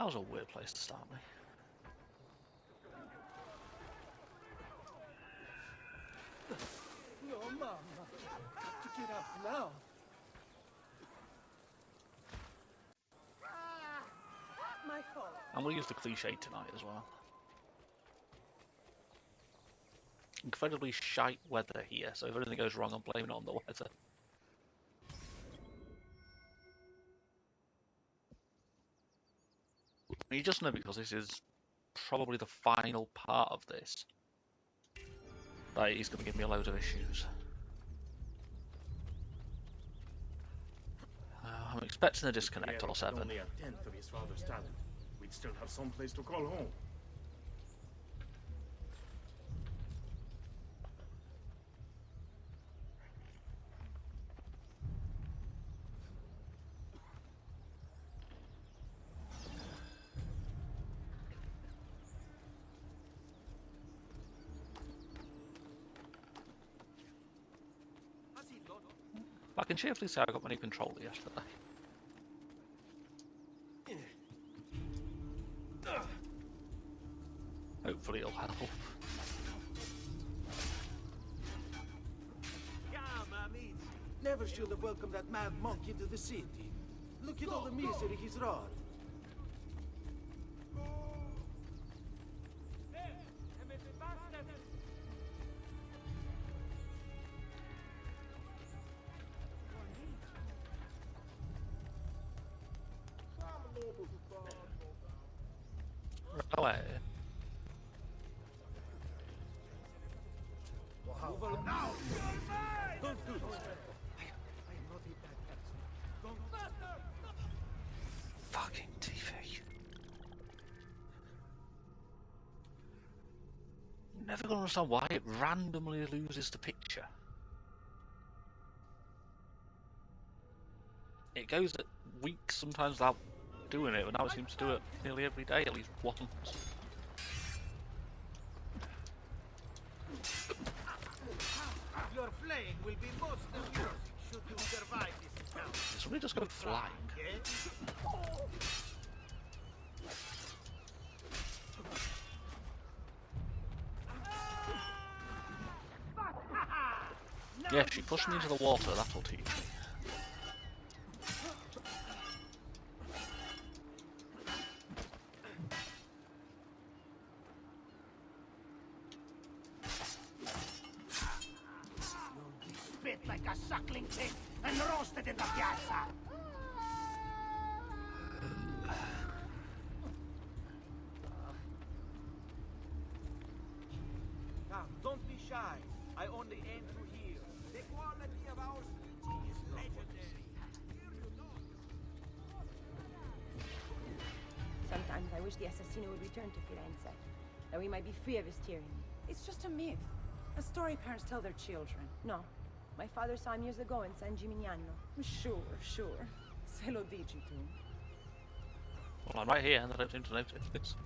That was a weird place to start me. No, Mama. Got to get up now. My fault. And we'll use the cliche tonight as well. Incredibly shite weather here, so if anything goes wrong, I'm blaming it on the weather. You just know, because this is probably the final part of this, that he's going to give me a load of issues. I'm expecting a disconnect or 7. Only a tenth of his father's talent. We'd still have some place to call home. I can cheerfully say I got my new controller yesterday. Hopefully it'll help. Never should have welcomed that mad monk into the city. Look at all the misery he's wrought. Go away. Now! Don't do this. I am not a bad person. Fucking TV. Never gonna understand why it randomly loses the picture. It goes at weeks sometimes without doing it, but now it seems to do it nearly every day, at least once. Your flaying will be most amusing should you survive this encounter. Did somebody just go flying? Yeah, she pushed me into the water, that'll teach me. Spit like a suckling pig and roasted in the piazza. Now, don't be shy. I only aim to heal. The quality of our speech is legendary. Sometimes I wish the assassino would return to Firenze, that we might be free of his tyranny. It's just a myth. A story parents tell their children. No. My father saw him years ago in San Gimignano. Sure. Se lo dici tu. Well, I'm right here and I don't seem to notice this.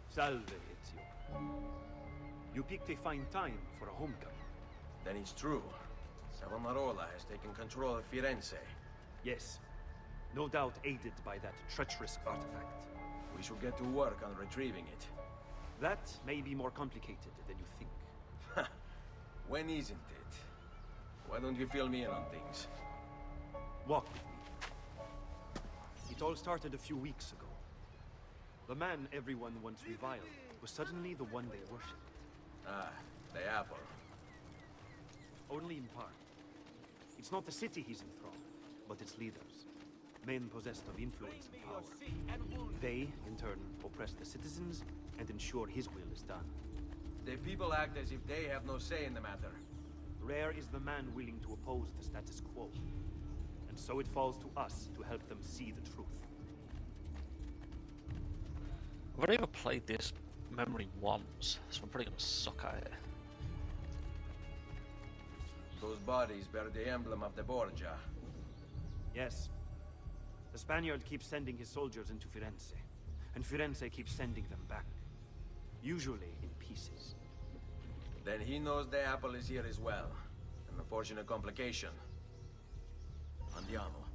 Salve, Ezio. You picked a fine time for a homecoming. Then it's true. Savonarola has taken control of Firenze. Yes. No doubt aided by that treacherous artifact. We should get to work on retrieving it. That may be more complicated than you think. When isn't it? Why don't you fill me in on things? Walk with me. It all started a few weeks ago. The man everyone once reviled was suddenly the one they worshipped. Ah, the apple. Only in part. It's not the city he's enthralled, but its leaders. Men possessed of influence and power. They, in turn, oppress the citizens and ensure his will is done. The people act as if they have no say in the matter. Rare is the man willing to oppose the status quo. And so it falls to us to help them see the truth. I've only ever played this memory once, so I'm probably gonna suck at it. Those bodies bear the emblem of the Borgia. Yes. The Spaniard keeps sending his soldiers into Firenze, and Firenze keeps sending them back. Usually in pieces. Then he knows the apple is here as well. An unfortunate complication. Andiamo.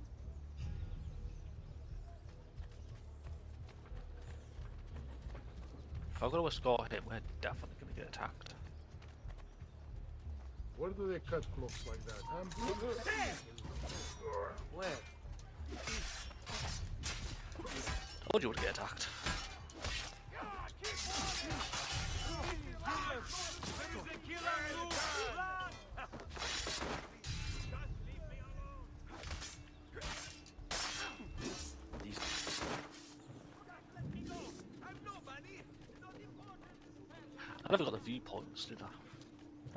If I've got to escort him, we're definitely going to get attacked. Where do they cut close like that, huh? Where? Told you would get attacked. I never got the viewpoints, did I?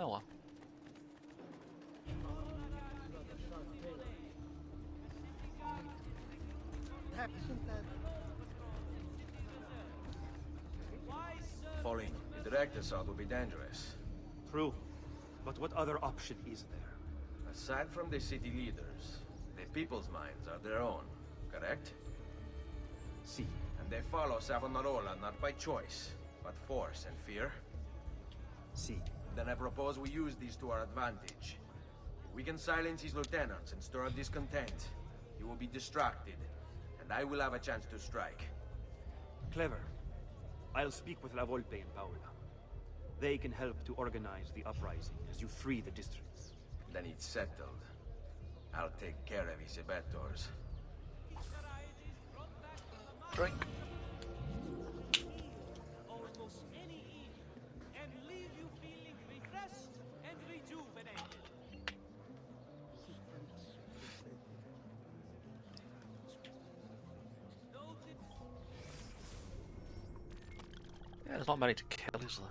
Oh well. Falling. The direct assault will be dangerous. True. But what other option is there? Aside from the city leaders, the people's minds are their own, correct? See, And they follow Savonarola not by choice, but force and fear. see. Then I propose we use these to our advantage. If we can silence his lieutenants and stir up discontent, he will be distracted, and I will have a chance to strike. Clever. I'll speak with La Volpe and Paola. They can help to organize the uprising as you free the districts. Then it's settled. I'll take care of his abettors. Drink. Almost any inn, and leave you feeling refreshed and rejuvenated. Yeah, there's not many to kill, is there?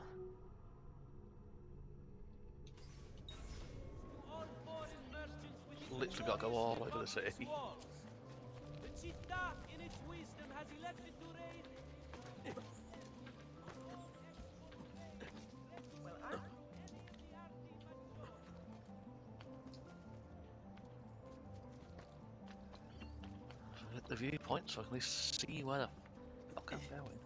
All foreign merchants within Literally got to go all over the city. The Città, in its wisdom, has elected to raid. Hit the viewpoint so I can at least see where the fuck I'm going.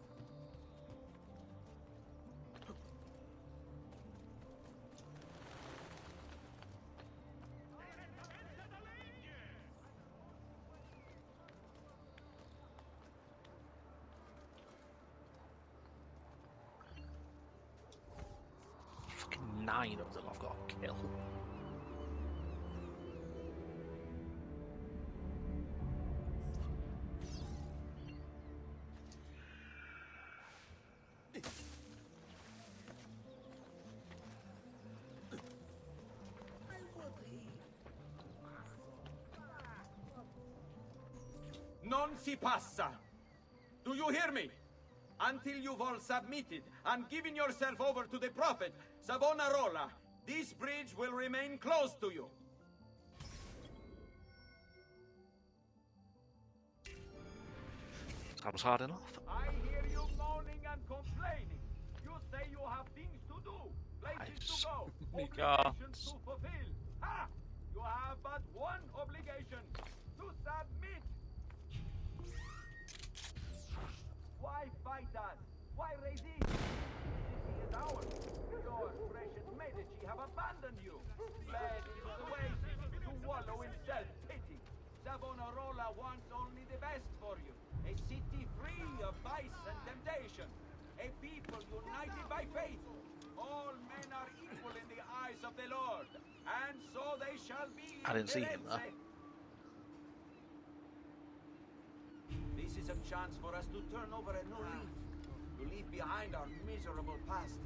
Fucking 9 of them I've got to kill. Non si passa! Do you hear me? Until you've all submitted and given yourself over to the Prophet, Savonarola, this bridge will remain closed to you. That was hard enough. I hear you moaning and complaining. You say you have things to do, places to go, Me obligations to fulfill. Ha! You have but one obligation, to submit. Why fight us? Why resist? The city is ours. Your precious Medici have abandoned you. Fled into the waste to wallow in self-pity. Savonarola wants only the best for you. A city free of vice and temptation. A people united by faith. All men are equal in the eyes of the Lord. And so they shall be. I didn't see him, though. This is a chance for us to turn over a new leaf. To leave behind our miserable past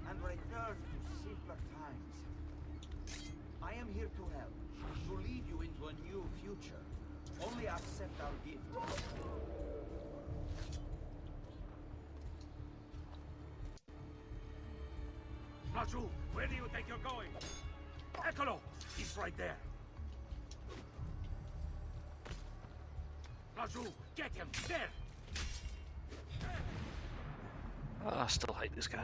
and return to simpler times. I am here to help. To lead you into a new future. Only accept our gift. Raju, where do you think you're going? Eccolo! He's right there. Raju, get him! There! I still hate this game.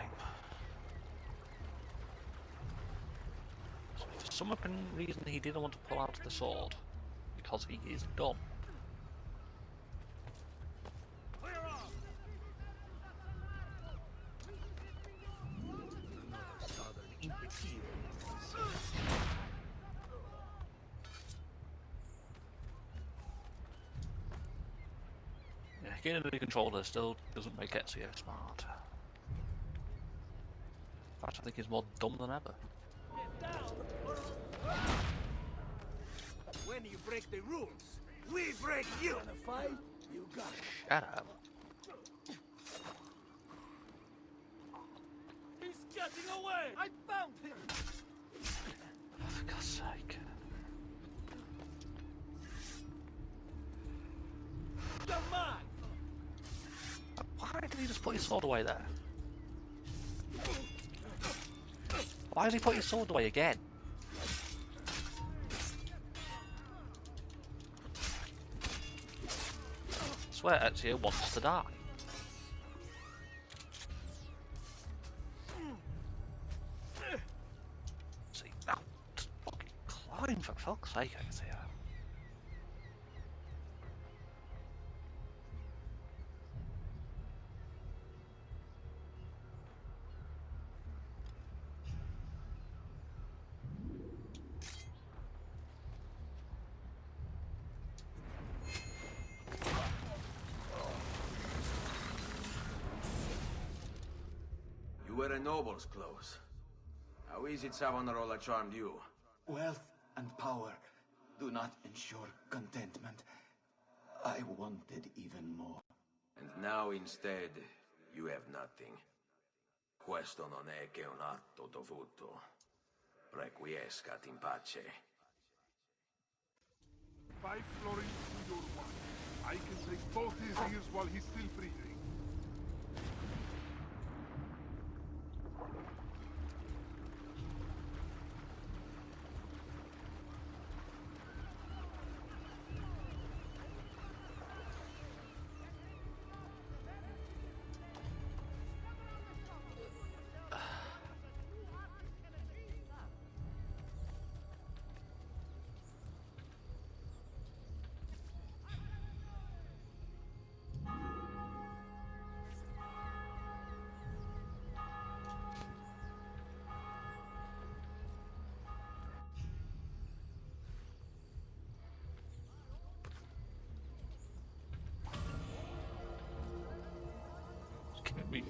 So for some reason he didn't want to pull out the sword. Because he is dumb. Yeah, getting the controller still doesn't make Ezio smart. fact, I think he's more dumb than ever. When you break the rules, we break you. Wanna fight? You got it. Shut up. He's getting away. I found him. Oh, for God's sake. You're mine. Why did he just put his sword away there? Why has he put his sword away again? I swear Ezio wants to die. See, now, just fucking climb for fuck's sake, Ezio. You wear a noble's clothes. How is it Savonarola charmed you? Wealth and power do not ensure contentment. I wanted even more. And now instead, you have nothing. Questo non è che un atto dovuto. Requiescat in pace. 5 florins to your 1. I can take both his ears while he's still breathing. Give me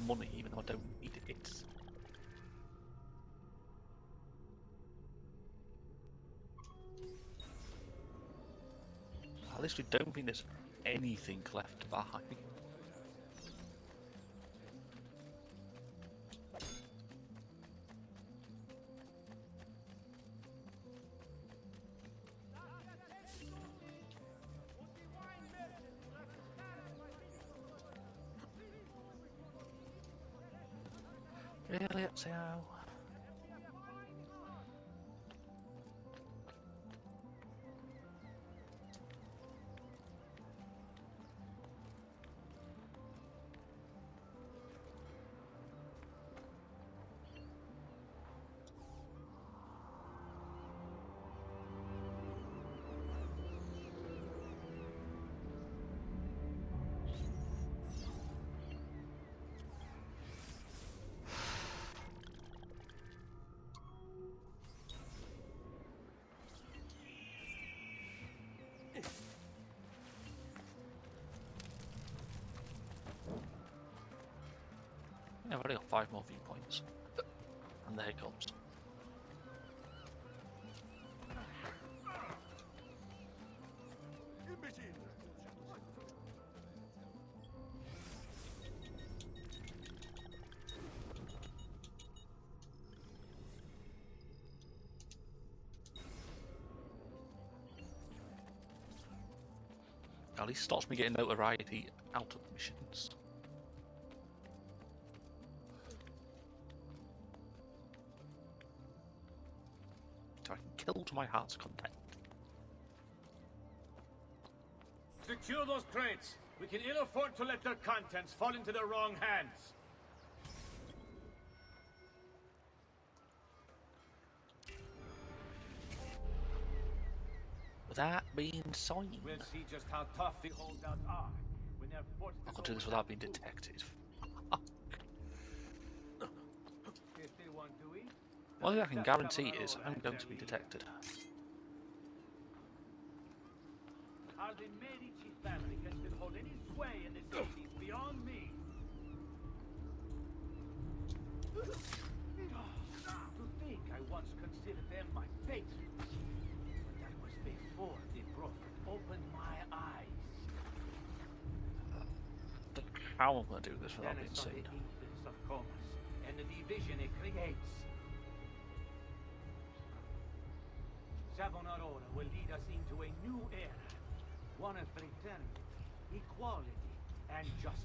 money even though I don't need it. I literally don't think there's anything left to buy. Really, Ezio? Yeah, I've already got 5 more viewpoints. And there it comes. At least stops me getting notoriety out of missions. So I can kill to my heart's content. Secure those crates. We can ill afford to let their contents fall into the wrong hands. Without being signed. We'll see just how tough the holdouts are when they're forced to I could do this without being detected. One thing I can guarantee is I'm going to be detected. How the Medici family can still hold any sway in this city is beyond me. consider them my patrons. But that was before the Prophet opened my eyes. How am I going to do this without Then I being saw the seen? influence of Comus and the division it creates. Savonarola will lead us into a new era, one of fraternity, equality, and justice.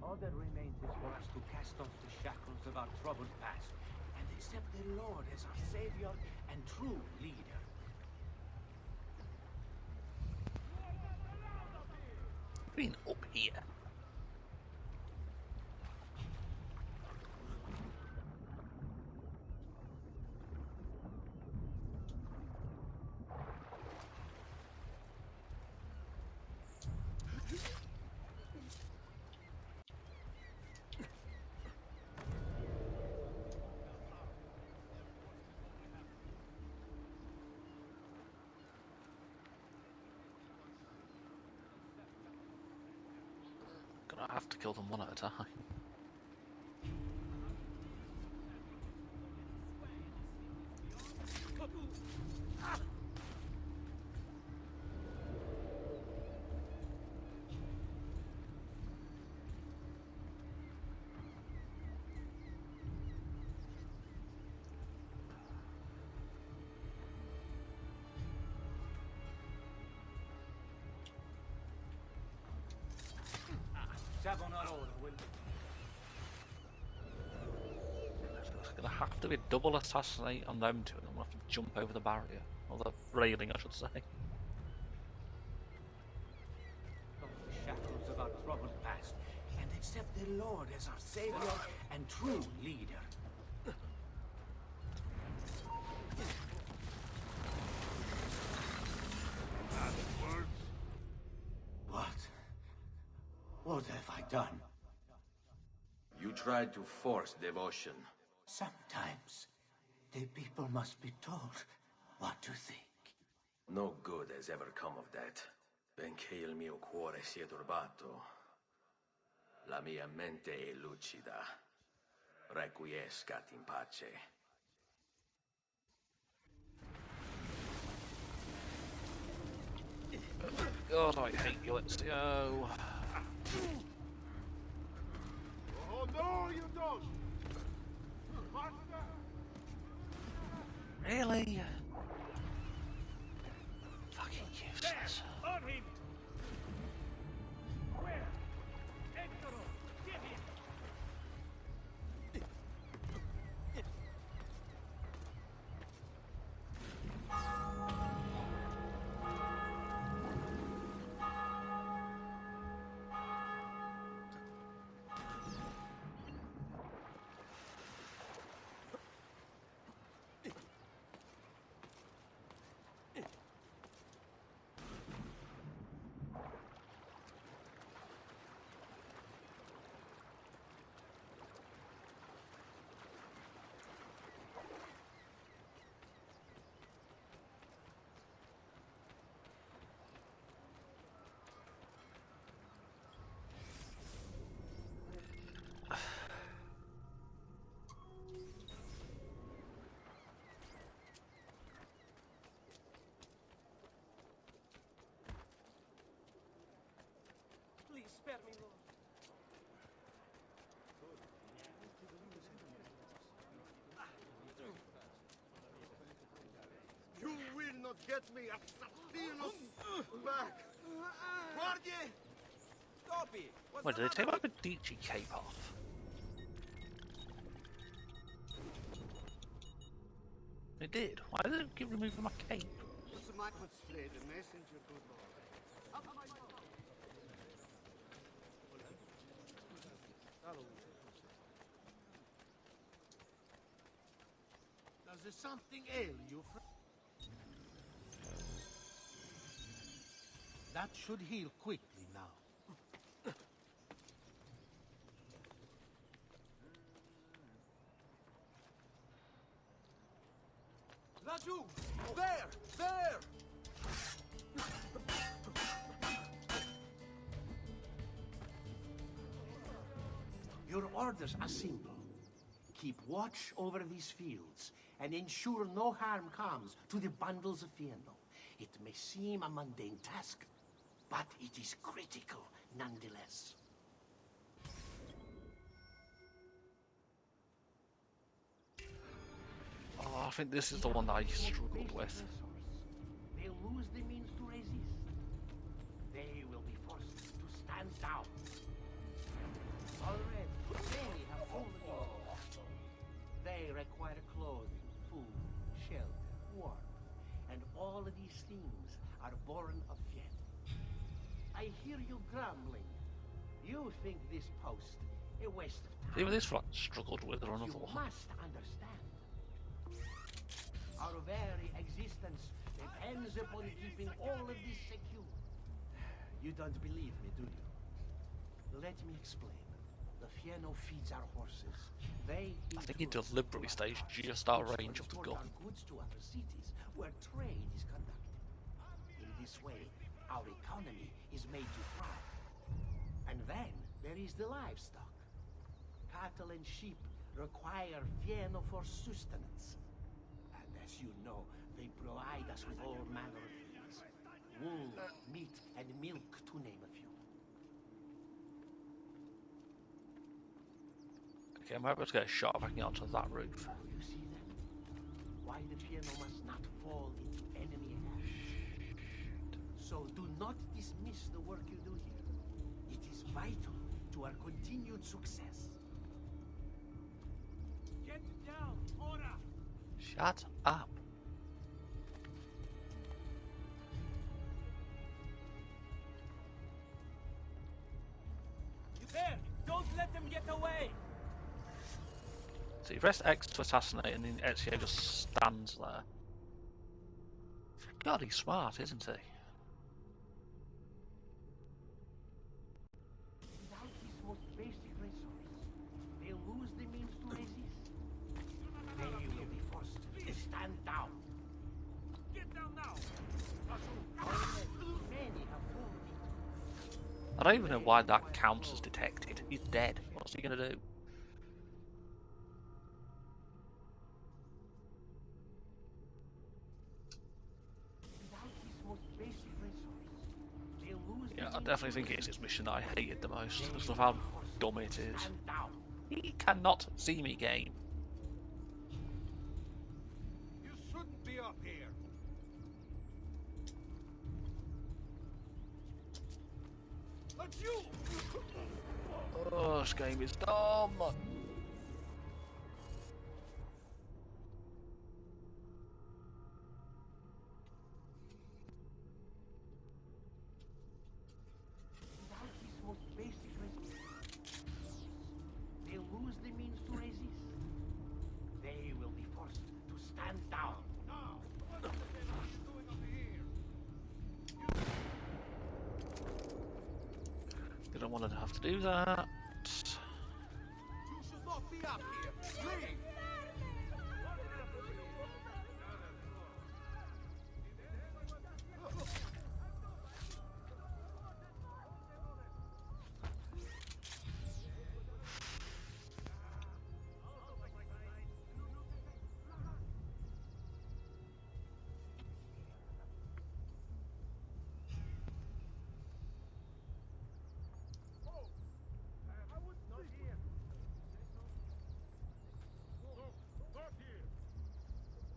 All that remains is for us to cast off the shackles of our troubled past and accept the Lord as our savior and true leader. Been up here. Gonna have to kill them one at a time. Savonarola will... It's gonna have to be double assassinate on them two, and I'm gonna have to jump over the barrier. Or the railing, I should say. From the shackles of our troubled past and accept the Lord as our savior and true leader. What have I done? You tried to force devotion. Sometimes the people must be told what to think. No good has ever come of that. Benché il mio cuore sia turbato, la mia mente è lucida. Requiescat in pace. God, I hate you. Let's go. Oh no, you don't! Master! Really? Fucking useless. On him! Where? Hector! Get him! Please spare me, Lord. You will not get me, assassino! Back! Guardie! Stop it! Wait, did they take my Medici cape off? They did? Why did they keep removing my cape? Slay the messenger, good lord. Does something ail you, friend? That should heal quickly now. Raju! There! There! Your orders are simple. keep watch over these fields and ensure no harm comes to the bundles of Fieno. It may seem a mundane task, but it is critical nonetheless. Oh, I think this is the one that I struggled with. They lose the means to resist. They will be forced to stand down. Already, many have fallen in. They require clothing, food, shelter, warmth, and all of these things are born of fear. I hear you grumbling. You think this post a waste of time. Even this one I struggled with or another You one. must understand. Our very existence depends upon keeping all of this secure. You don't believe me, do you? Let me explain. The Fieno feeds our horses. They I think he deliberately stays just out of range of the gun. Our goods to other cities where trade is conducted. In this way, our economy is made to thrive. And then there is the livestock. Cattle and sheep require Fieno for sustenance. And as you know, they provide us with all manner of things. Wool, meat, and milk, to name a few. Okay, I'm able to get a shot if I can get onto that roof. You see that? Why the Fieno must not fall into enemy hands. So do not dismiss the work you do here. It is vital to our continued success. Get down, Ora! Shut up. You there! Don't let them get away! So you press X to assassinate and then Ezio just stands there. God, he's smart, isn't he? Without this most basic resource, they lose the means to resist. They will be forced to stand down. Get down now! Already, many have fallen into. I don't even know why that counts as detected. He's dead. What's he gonna do? Without this most basic resource, they lose Yeah, the I means definitely to think it's his mission that I hated the most, resist. because of how dumb it is. Stand down. He cannot see me, game. You shouldn't be up here! That's you! Oh, this game is dumb. Without this most basic resource, they lose the means to resist. They will be forced to stand down. Now! What the hell are you doing up here? Didn't want to have to do that. You should not be up here! Leave!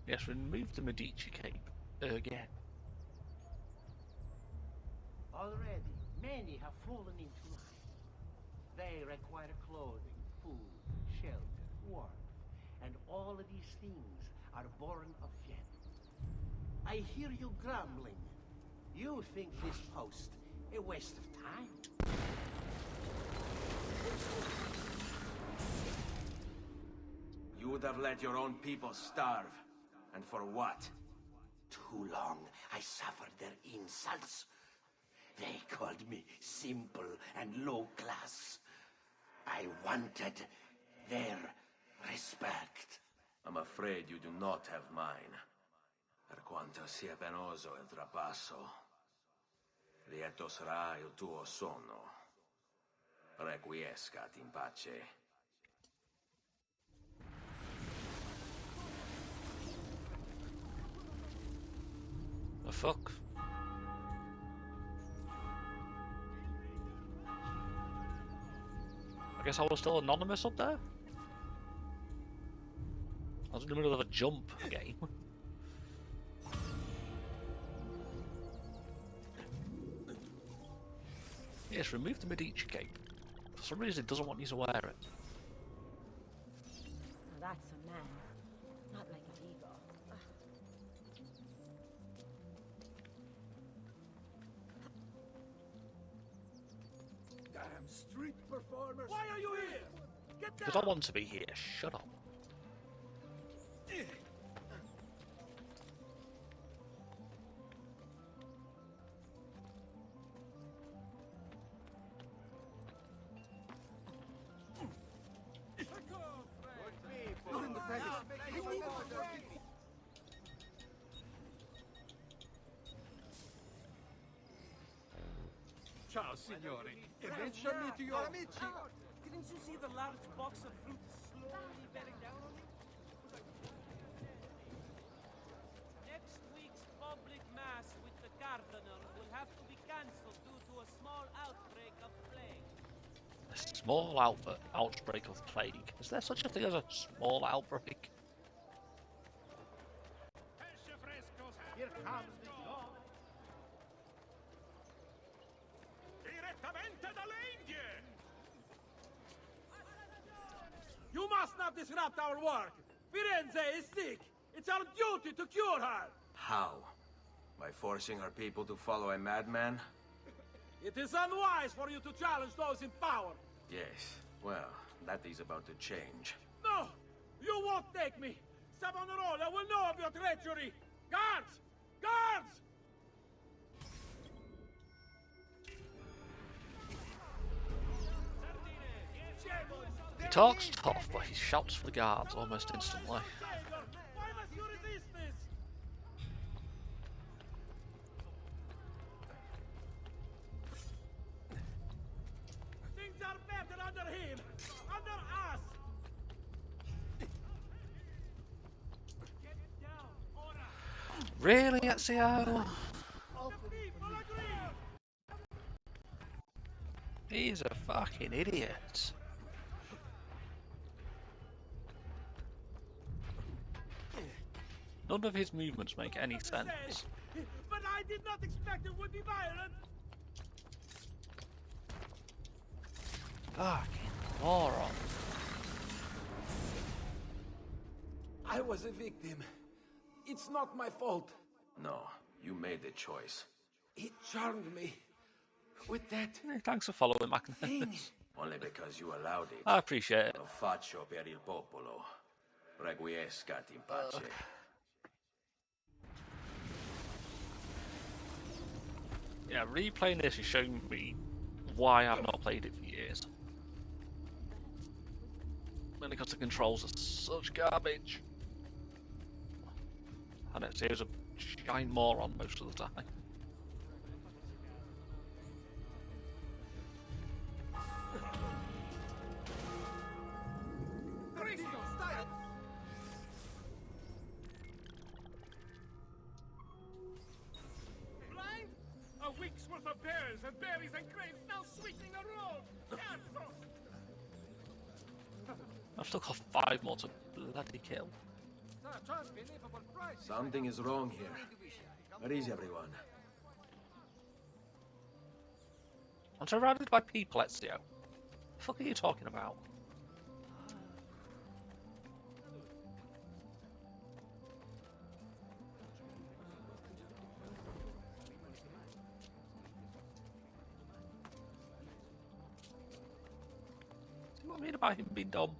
Yes, remove the Medici cape again. Already, many have fallen into line. They require clothing, food, shelter, warmth, and all of these things are born of fear. I hear you grumbling. You think this post a waste of time? You would have let your own people starve. And for what? Too long I suffered their insults. They called me simple and low class. I wanted their respect. I'm afraid you do not have mine. Per quanto sia penoso il trapasso, lieto sarà il tuo sonno. Requiescat in pace. The fuck? I guess I was still anonymous up there? I was in the middle of a jump game. Yes, remove the Medici cape. For some reason it doesn't want you to wear it. Now that's a man. Not like an ego. Damn street performers! Why are you here? Get Because I want to be here, shut up. Ciao, signore. Eventually to your... Didn't you see the large box of fruit slowly bearing down on me? Next week's public mass with the cardinal will have to be cancelled due to a small outbreak of plague. A small outbreak of plague. Is there such a thing as a small outbreak? Here comes the dawn. Direttamente dalle Indie! You must not disrupt our work! Firenze is sick! It's our duty to cure her! How? By forcing our people to follow a madman? It is unwise for you to challenge those in power! Yes. Well, that is about to change. No! You won't take me! Savonarola will know of your treachery! Guards! Guards! He talks tough, but he shouts for the guards almost instantly. Why must you resist this? Things are better under him! Under us! Get down, Ora! Really, Ezio? The people agree! He's a fucking idiot. None of his movements make any sense. But I did not expect it would be violent! Fucking moron. I was a victim. It's not my fault. No, you made the choice. It charmed me. With that Thanks for following, Magnus. thing. Only because you allowed it. I appreciate it. Lo faccio per il popolo. Requiescat in pace. Yeah, replaying this is showing me why I've not played it for years. Mainly because the controls are such garbage. And Ezio's a giant moron most of the time. Blind? A week's worth of pears and berries and grapes now sweetening the road! Cazzo! I've still got 5 more to bloody kill. Something is wrong here. Where is everyone? I'm surrounded by people, Ezio. The fuck are you talking about? See what I mean about him being dumb?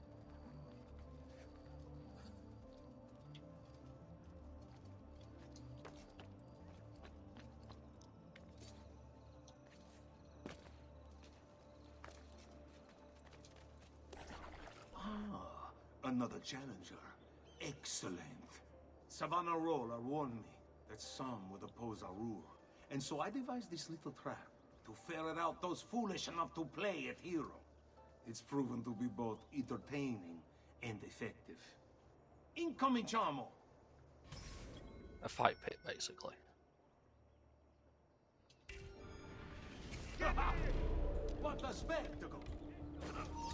Another challenger. Excellent. Savonarola warned me that some would oppose our rule. And so I devised this little trap to ferret out those foolish enough to play at hero. It's proven to be both entertaining and effective. Incominciamo! A fight pit, basically. What a spectacle!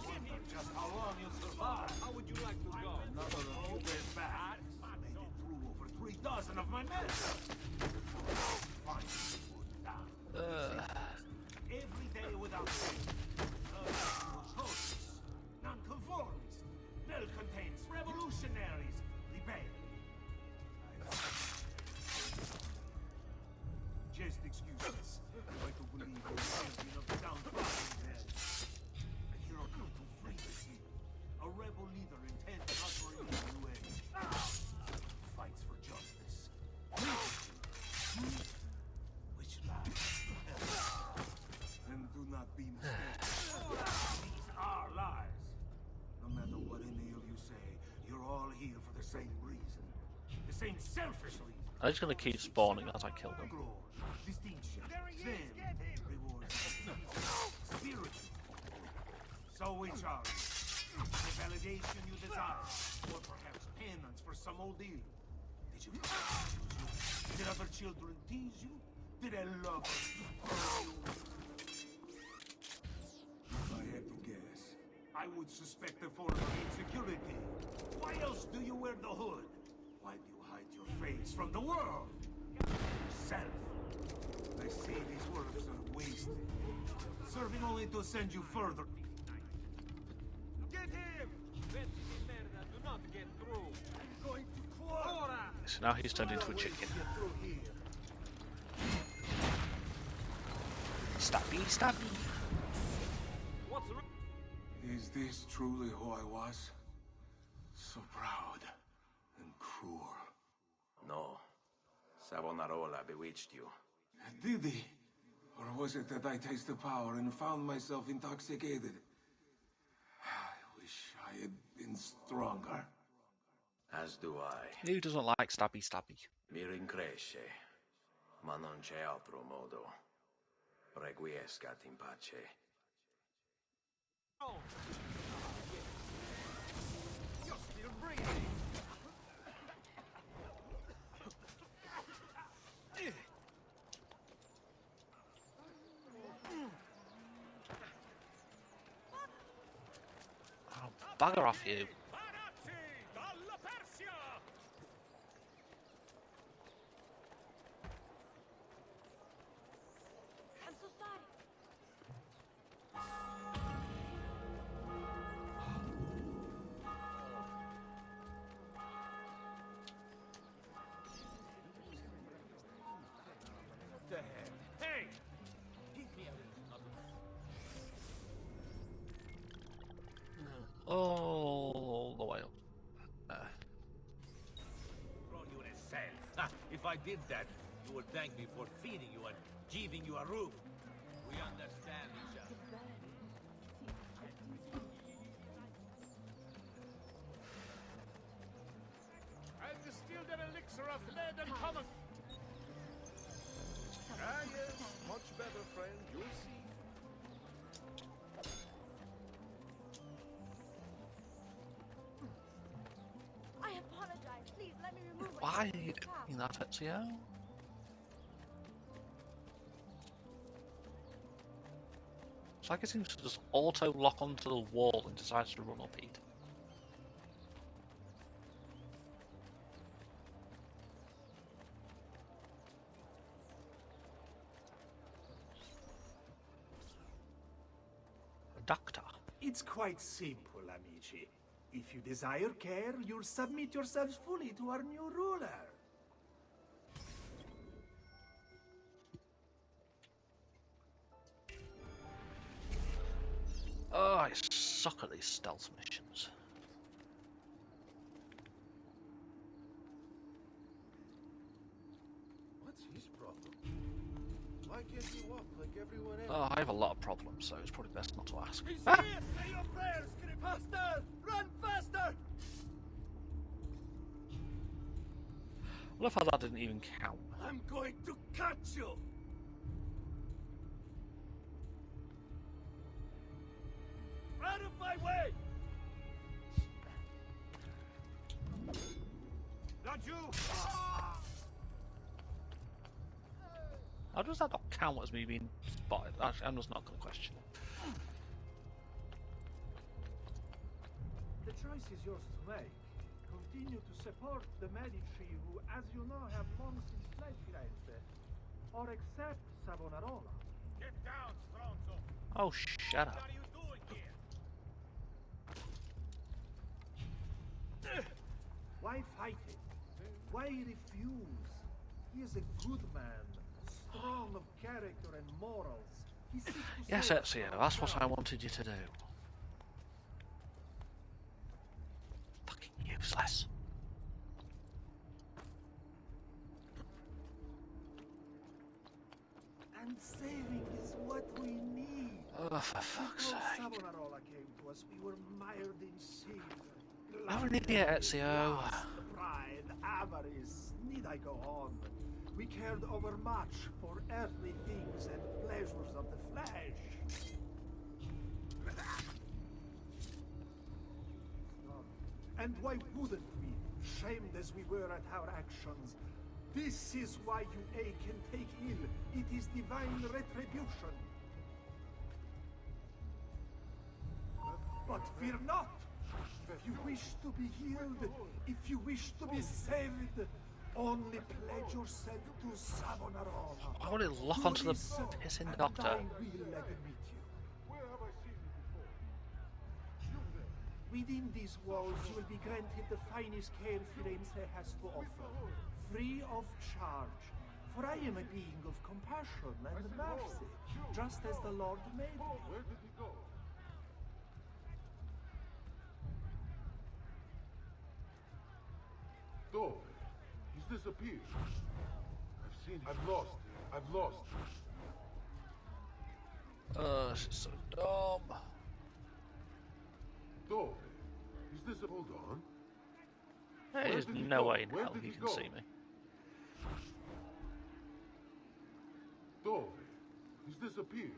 Wonder just how long you'll survive. How would you like to go? Another few days back. I made it through over 3 dozen of my men. Fine food down. Every day without fail. Toasts, nonconformists, malcontents, revolutionaries, rebel. Just excuses. I don't believe you're a champion of the downtrodden men. A hero come to free the sea. A rebel leader intent on ushering in a new age. Fights for justice. Which lies? And do not be mistaken. These are lies. No matter what any of you say, you're all here for the same reason. The same selfish reason. I'm just gonna keep spawning as I kill them. Distinction, fame, rewards, spiritual. So which are you? The validation you desire, or perhaps penance for some old deal? Did you confuse you? Did other children tease you? Did a lover you? If I had to guess, I would suspect a form of insecurity. Why else do you wear the hood? Why do you hide your face from the world? Yourself. I say these words are wasted, serving only to send you further. Get him! Venti di merda, do not get through. I'm going to Quora! So now he's turned into a chicken. Stabby, stabby. What's wrong? Is this truly who I was? So proud and cruel. No. Savonarola bewitched you. Did he? Or was it that I tasted power and found myself intoxicated? I wish I had been stronger. As do I. Who doesn't like stabby stabby? Mi rincresce, ma non c'è altro modo. Requiescat in pace. Oh. You're still breathing. Oh, bugger off you. I'm so sorry. What the heck? Hey! Give me a All the way up. Throw you in a cell. If I did that, you would thank me for feeding you and giving you a room. We understand each other. I've distilled an elixir of lead and common. Ah, yes, much better, friend. You'll see. I apologize. Please let me remove it. Why are you doing that, Ezio? It's like it seems to just auto lock onto the wall and decides to run up it. Doctor. It's quite simple, amici. If you desire care, you'll submit yourselves fully to our new ruler. Oh, I suck at these stealth missions. What's his problem? Why can't he walk like everyone else? Oh, I have a lot of problems, so it's probably best not to ask. He's here! Say your prayers! Faster! Run faster! I love how that didn't even count. I'm going to catch you! Out of my way! Not you! How does that not count as me being spotted? Actually, I'm just not going to question it. The choice is yours to make. Continue to support the Medici, who, as you know, have long since fled Firenze, or accept Savonarola. Get down, Stronzo! Oh, shut up. What are you doing here? Why fight him? Why refuse? He is a good man, strong of character and morals. He seeks to Yes, save Ezio, our that's what I town. wanted you to do. Fucking useless. And saving is what we need. Oh, for fuck's Before sake. Savonarola came to us, we were mired in sin. You're an idiot, Ezio. Lust, pride, avarice. Need I go on? We cared overmuch for earthly things and pleasures of the flesh. And why wouldn't we, shamed as we were at our actions? This is why you ache and take ill. It is divine retribution. But fear not. If you wish to be healed, if you wish to be saved, only pledge yourself to Savonarola. Why would it lock Do onto the this, pissing and doctor? I will admit you. Where have I seen you before? You there. Within these walls, you will be granted the finest care Firenze has to offer, free of charge. For I am a being of compassion and mercy, just as the Lord made me. Where did he go? Dove. He's disappeared. I've seen him. I've lost. This is so dumb. Dove. He's disappeared. Hold on. There is did he no go? way in Where hell did he he can go? see me. Dove. He's disappeared.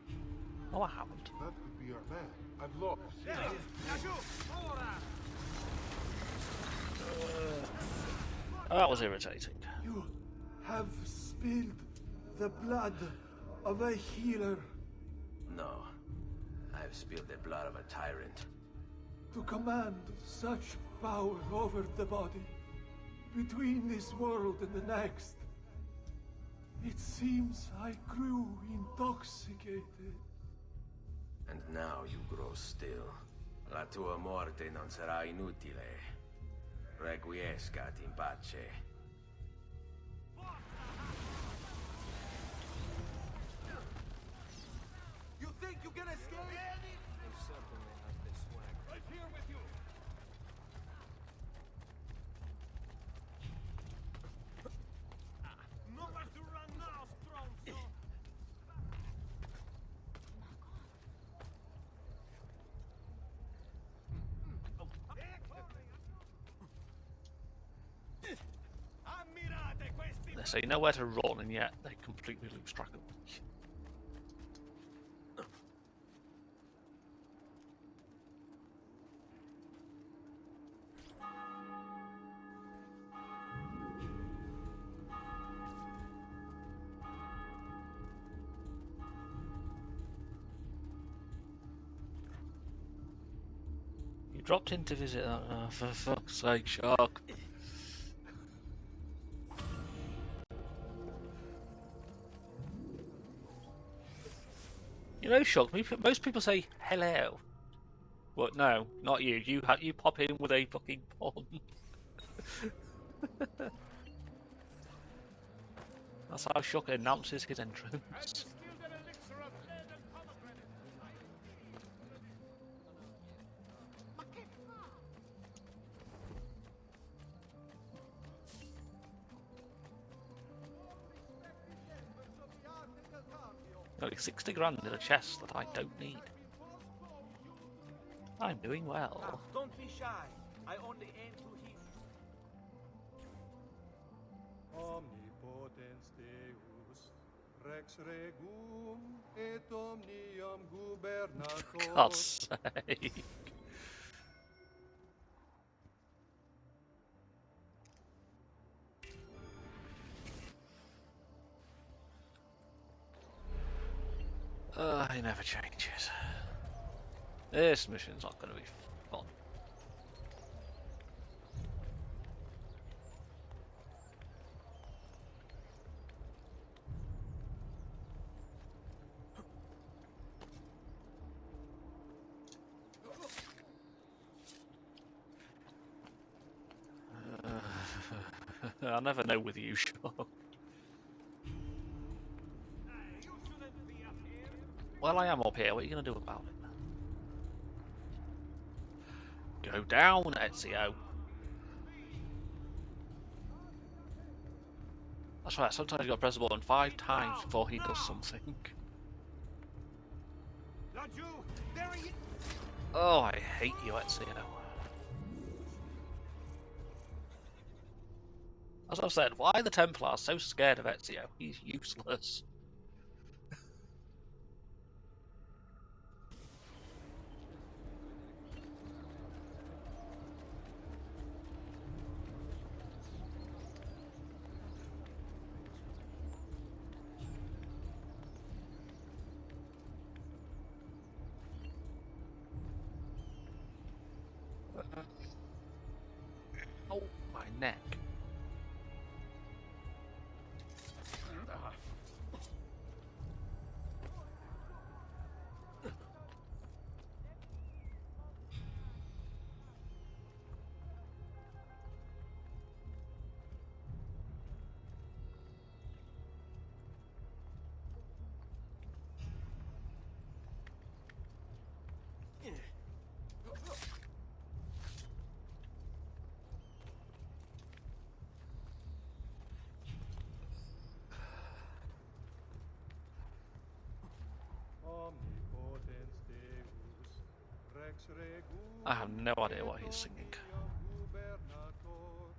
No, I haven't. That could be our man. I've lost. There he is! Laggiù! Ora! That was irritating. You have spilled the blood of a healer No. I've spilled the blood of a tyrant. to command such power over the body between this world and the next. It seems I grew intoxicated. And now you grow still. La tua morte non sarà inutile. Requiescat in pace. You think you can escape? He certainly has the swag. Right here with you! Nowhere to run now, Stronzo! Ammirate questi! They say nowhere to run, and yet they completely lose track of me. You dropped in to visit. For fuck's sake, Shark. You know, Shark. Most people say hello. But no, not you. You pop in with a fucking pun. That's how Shark announces his entrance. Only 60 grand in a chest that I don't need. I'm doing well. Don't be shy. I only aim to hit. Omnipotens Deus, Rex Regum, et omnium gubernator. For God's sake. never changes. This mission's not going to be fun. I never know with you, sure. Well, I am up here. What are you going to do about it? Go down, Ezio. That's right, sometimes you got to press the button 5 times before he does something. Oh, I hate you, Ezio. As I've said, why are the Templars so scared of Ezio? He's useless. Oh, my neck. Omnipotens Deus, Rex Regum, I have no idea what he's singing. Gubernator,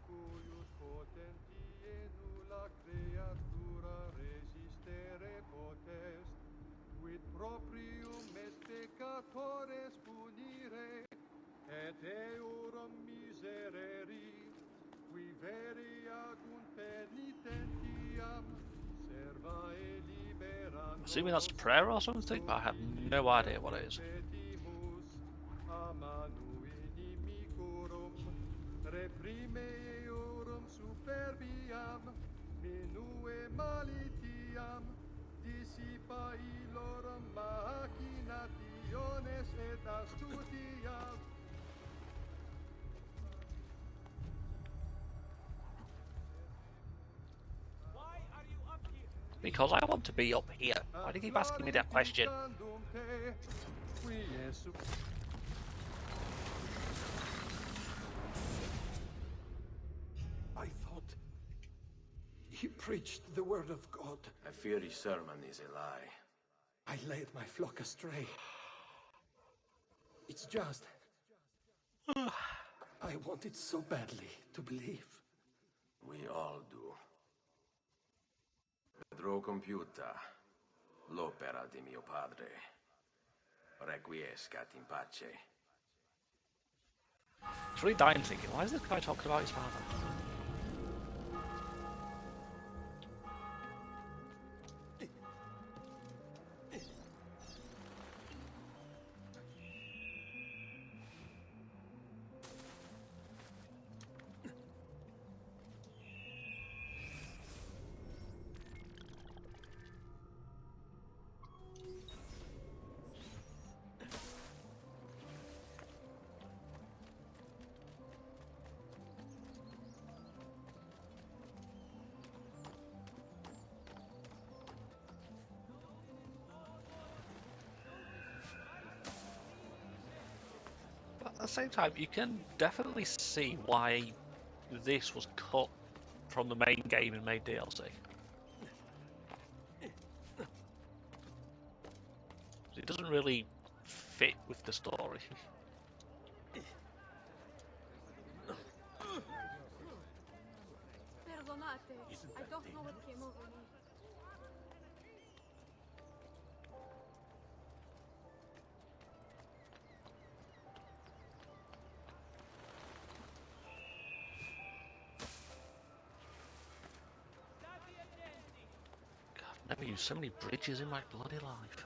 cuius potentie nulla creatura resistere potest, quid proprium est peccatores punire, et eorum miserere, qui veri agunt penitentiam, serva e libera. Assuming that's prayer or something, but I have no idea what it is. Amanu inimicorum, reprime eorum superbiam, minue malitiam, dissipa illorum machinationes et astutiam. Because I want to be up here. Why do you keep asking me that question? I thought he preached the word of God. I fear his sermon is a lie. I led my flock astray. It's just... I wanted so badly to believe. We all do. Vedrò compiuta l'opera di mio padre. Requiescat in pace. It's really dying thinking, why is this guy talking about his father? At the same time, you can definitely see why this was cut from the main game and made DLC. It doesn't really fit with the story. Perdonate, I don't know what came over me. God, I've never used so many bridges in my bloody life.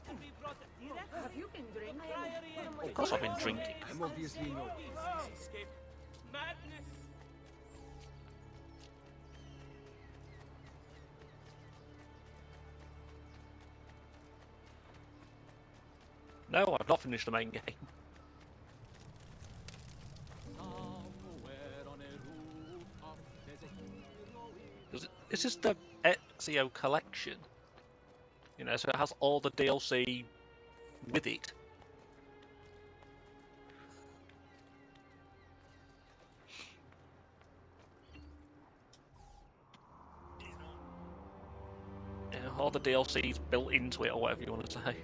Have you been drinking? Of course I've been drinking. I'm obviously no. Escape madness. No, I've not finished the main game. This is the Ezio collection. You know, so it has all the DLC with it. Yeah, all the DLCs built into it, or whatever you want to say.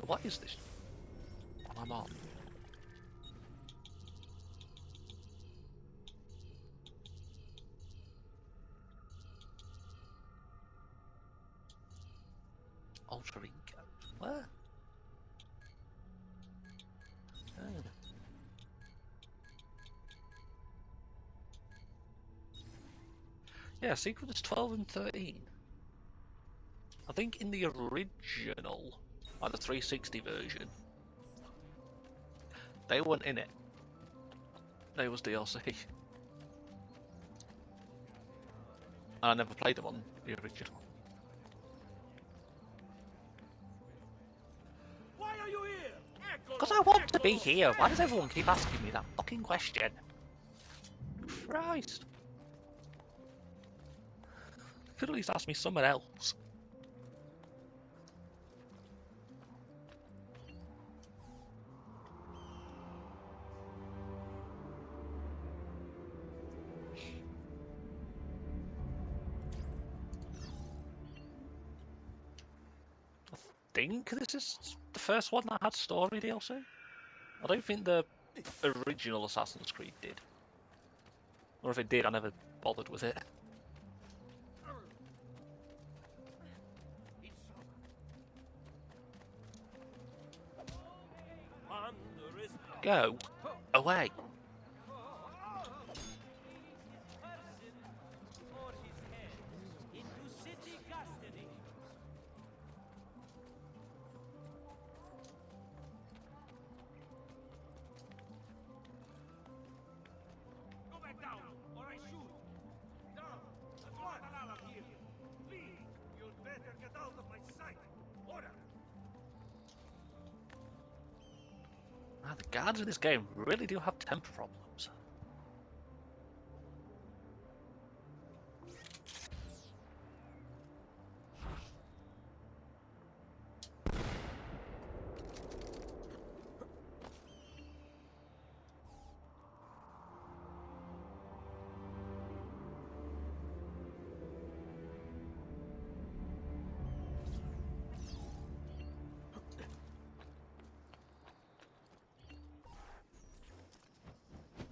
What is this? I'm on. Ultra Ego. Where? Oh. Yeah, Secrets 12 and 13. I think in the original, like the 360 version, they weren't in it. They was DLC. And I never played them on the original. Why are you here? Because I want to be here. Why does everyone keep asking me that fucking question? Christ. Could at least ask me somewhere else. I think this is the first one that had story DLC. I don't think the original Assassin's Creed did. Or if it did, I never bothered with it. Go away. The guards in this game really do have temper problems.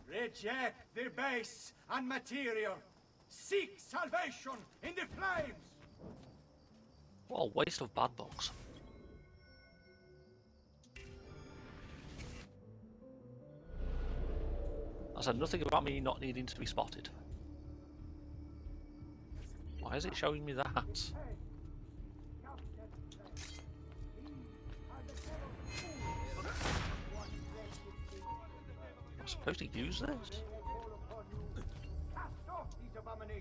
Reject the base and material. Seek salvation in the flames. What a waste of bad bugs. I said nothing about me not needing to be spotted. Why is it showing me that? I'm supposed to use this?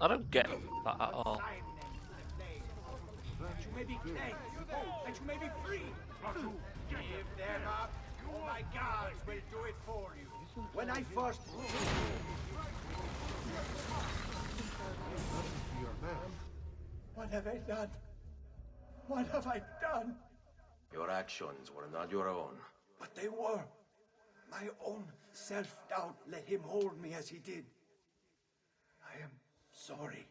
I don't get that at all. That you may be cleansed, that you may be free. Give them up. My guards will do it for you. When I first... What have I done? What have I done? Your actions were not your own. But they were. My own self-doubt let him hold me as he did. I am sorry.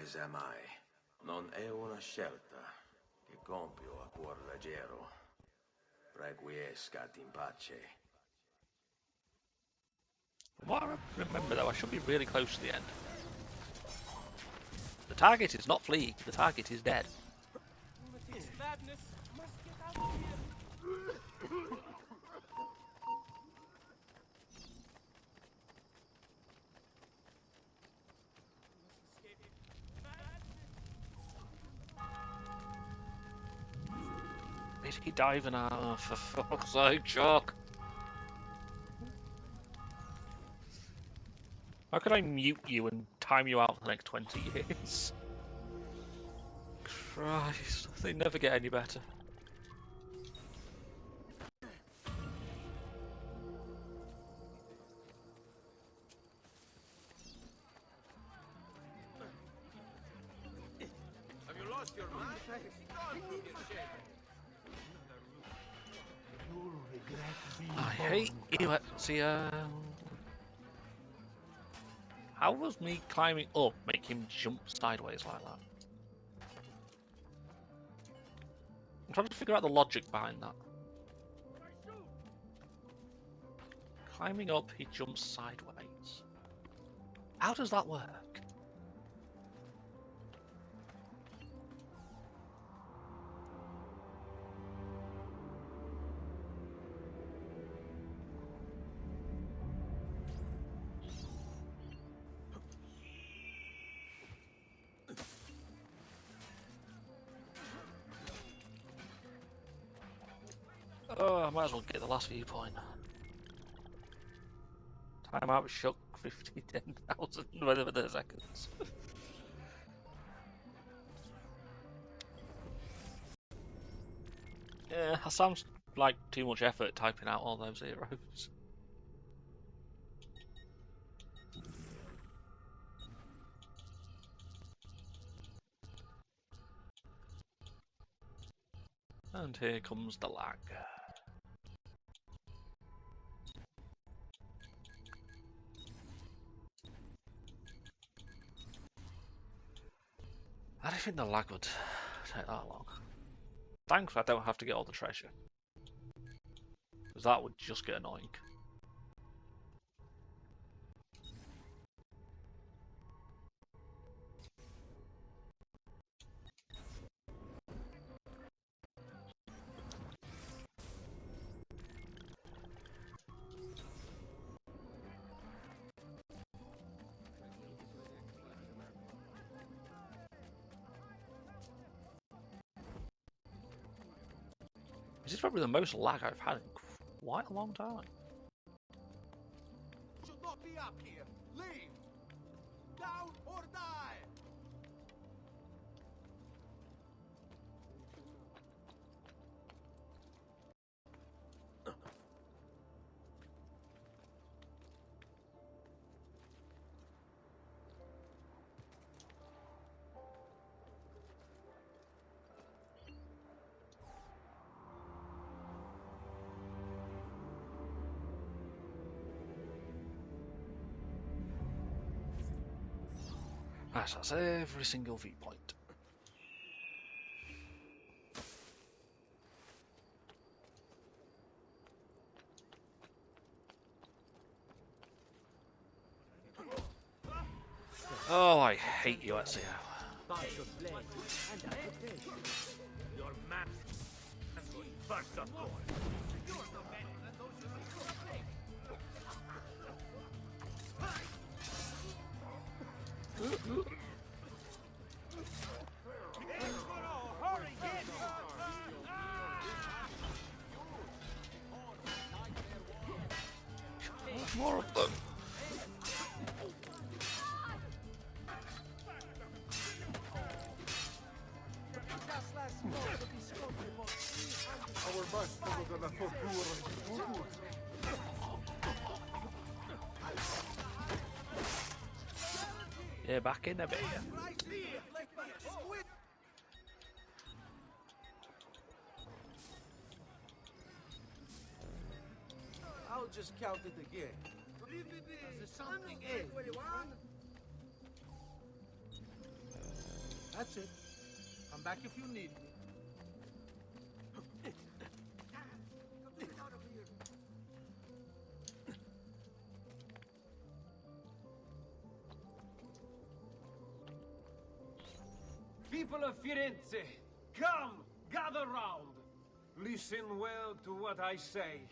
As am I. Non è una scelta che compio a cuor leggero. Requiescat in pace. From what I remember though, I should be really close to the end. The target is not fleeing, the target is dead. Madness must get out of here. Basically diving out, for fuck's sake, Chuck. How could I mute you and time you out for the next 20 years? Christ, they never get any better. Have you lost your mind? I hate you, Ezio. How was me climbing up make him jump sideways like that? I'm trying to figure out the logic behind that. Climbing up, he jumps sideways. How does that work? Oh, I might as well get the last viewpoint. Time out shook 10,000 whatever the seconds. Yeah, that sounds like too much effort typing out all those zeros. And here comes the lag. I don't think the lag would take that long. Thankfully, I don't have to get all the treasure. Because that would just get annoying. This is probably the most lag I've had in quite a long time. Should not be up here. Leave. Down or die. That's every single viewpoint. Oh, I hate you, Ezio. Your map. First of course. More of them. Our master della tortura is good. Yeah, back in a bit. I'll just count it again. There's something in. That's it. Come back if you need me. People of Firenze, come, gather round. Listen well to what I say.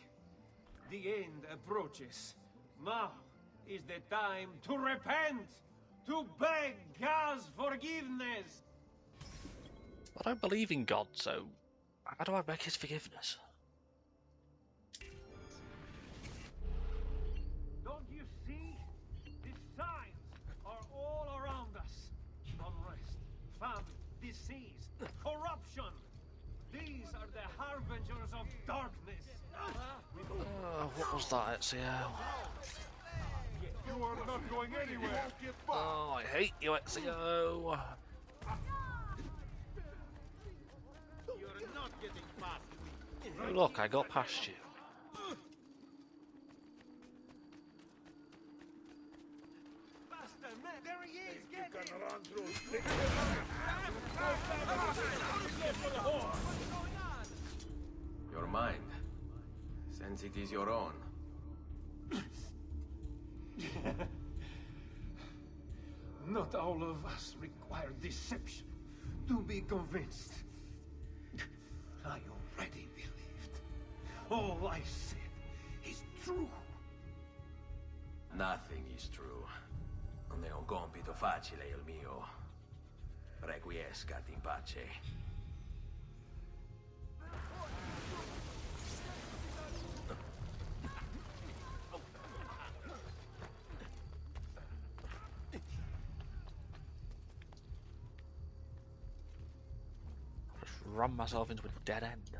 The end approaches. Now is the time to repent, to beg God's forgiveness. I don't believe in God, so how do I beg his forgiveness? Don't you see? The signs are all around us. Unrest, famine, disease, corruption. These are the harbingers of darkness. What was that, Ezio? You are not going anywhere. Oh, I hate you, Ezio. You're not getting past me. Look, I got past you. Faster, man! There he is! Get him! Your mind, since it is your own. Not all of us require deception to be convinced. I already believed. All I said is true. Nothing is true. Non è un compito facile il mio. Requiescat in pace. Just run myself into a dead end.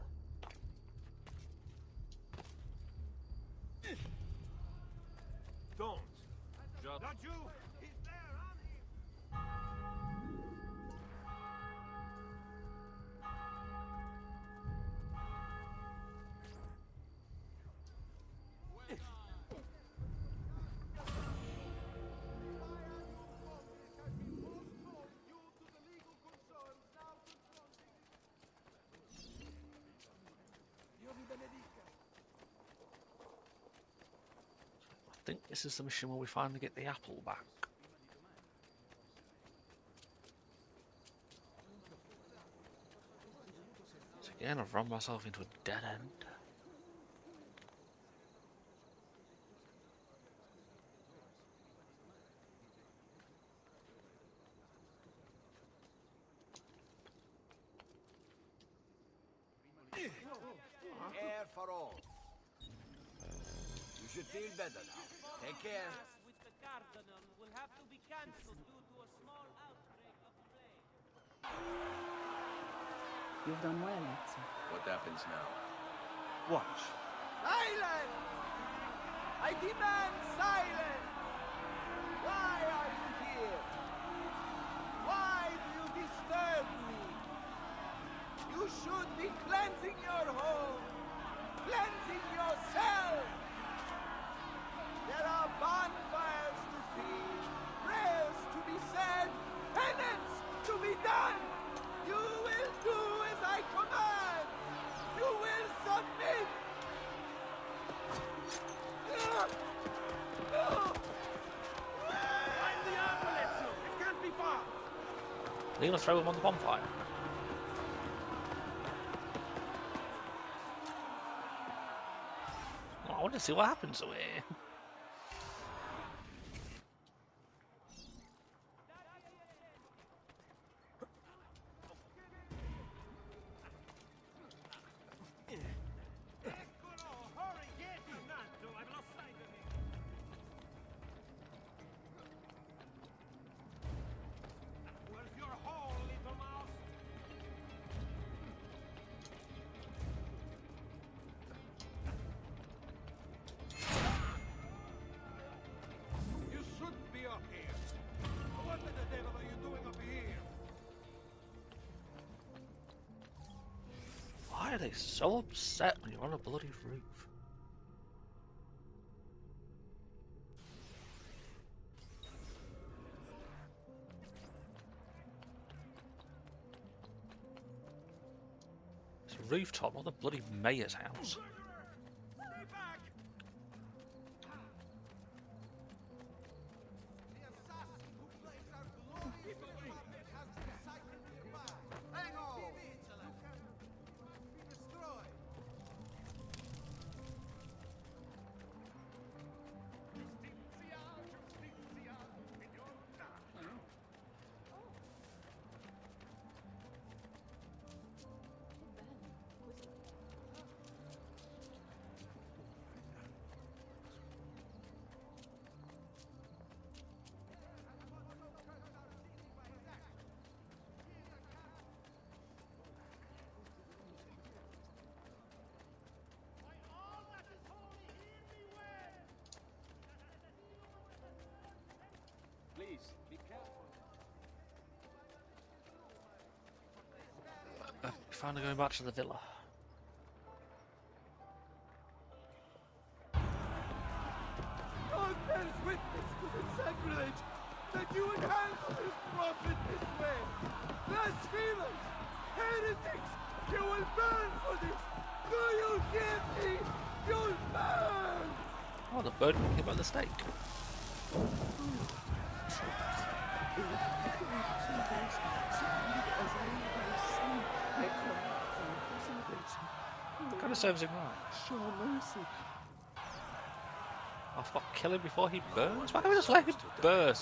Don't. Not you! He's there, on him! I think this is the mission where we finally get the apple back. So again, I've run myself into a dead end. Air for all. You should feel better now. Take care. With the Cardinal will have to be cancelled due to a small outbreak of plague. You've done well, Ezio. What happens now? Watch. Silence! I demand silence! Why are you here? Why do you disturb me? You should be cleansing your home, cleansing yourself. There are bonfires to feed, prayers to be said, penance to be done. You will do as I command. You will submit. Find the ambulance! It can't be far! Are you gonna throw him on the bonfire? Oh, I want to see what happens to it. Hurry, get him, Nanto! I've lost sight of him! Where's your hole, little mouse? You shouldn't be up here! What the devil are you doing up here? Why are they so upset when you're on a bloody roof? It's a rooftop, not the bloody mayor's house. Please, be careful. Finally going back to the villa. God bears witness to the sacrilege that you would handle this prophet this way. Blasphemers! Heretics! You will burn for this! Do you hear me? You'll burn! Oh, the bird came by the stake. Kind of serves him right. Show mercy. I thought kill him before he burns. Why don't we just let him burn?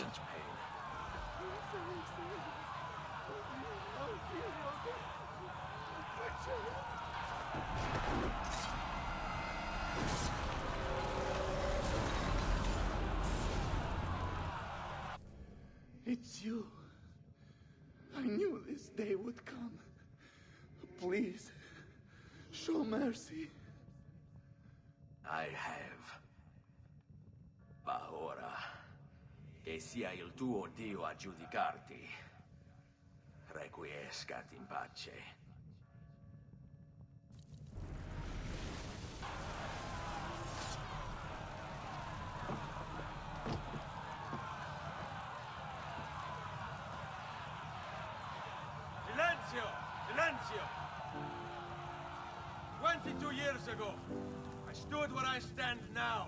It's you. I knew this day would come. Please, show mercy. I have. Ma ora, che sia il tuo Dio a giudicarti. Requiescat in pace. Silenzio! Silenzio! 22 years ago, I stood where I stand now,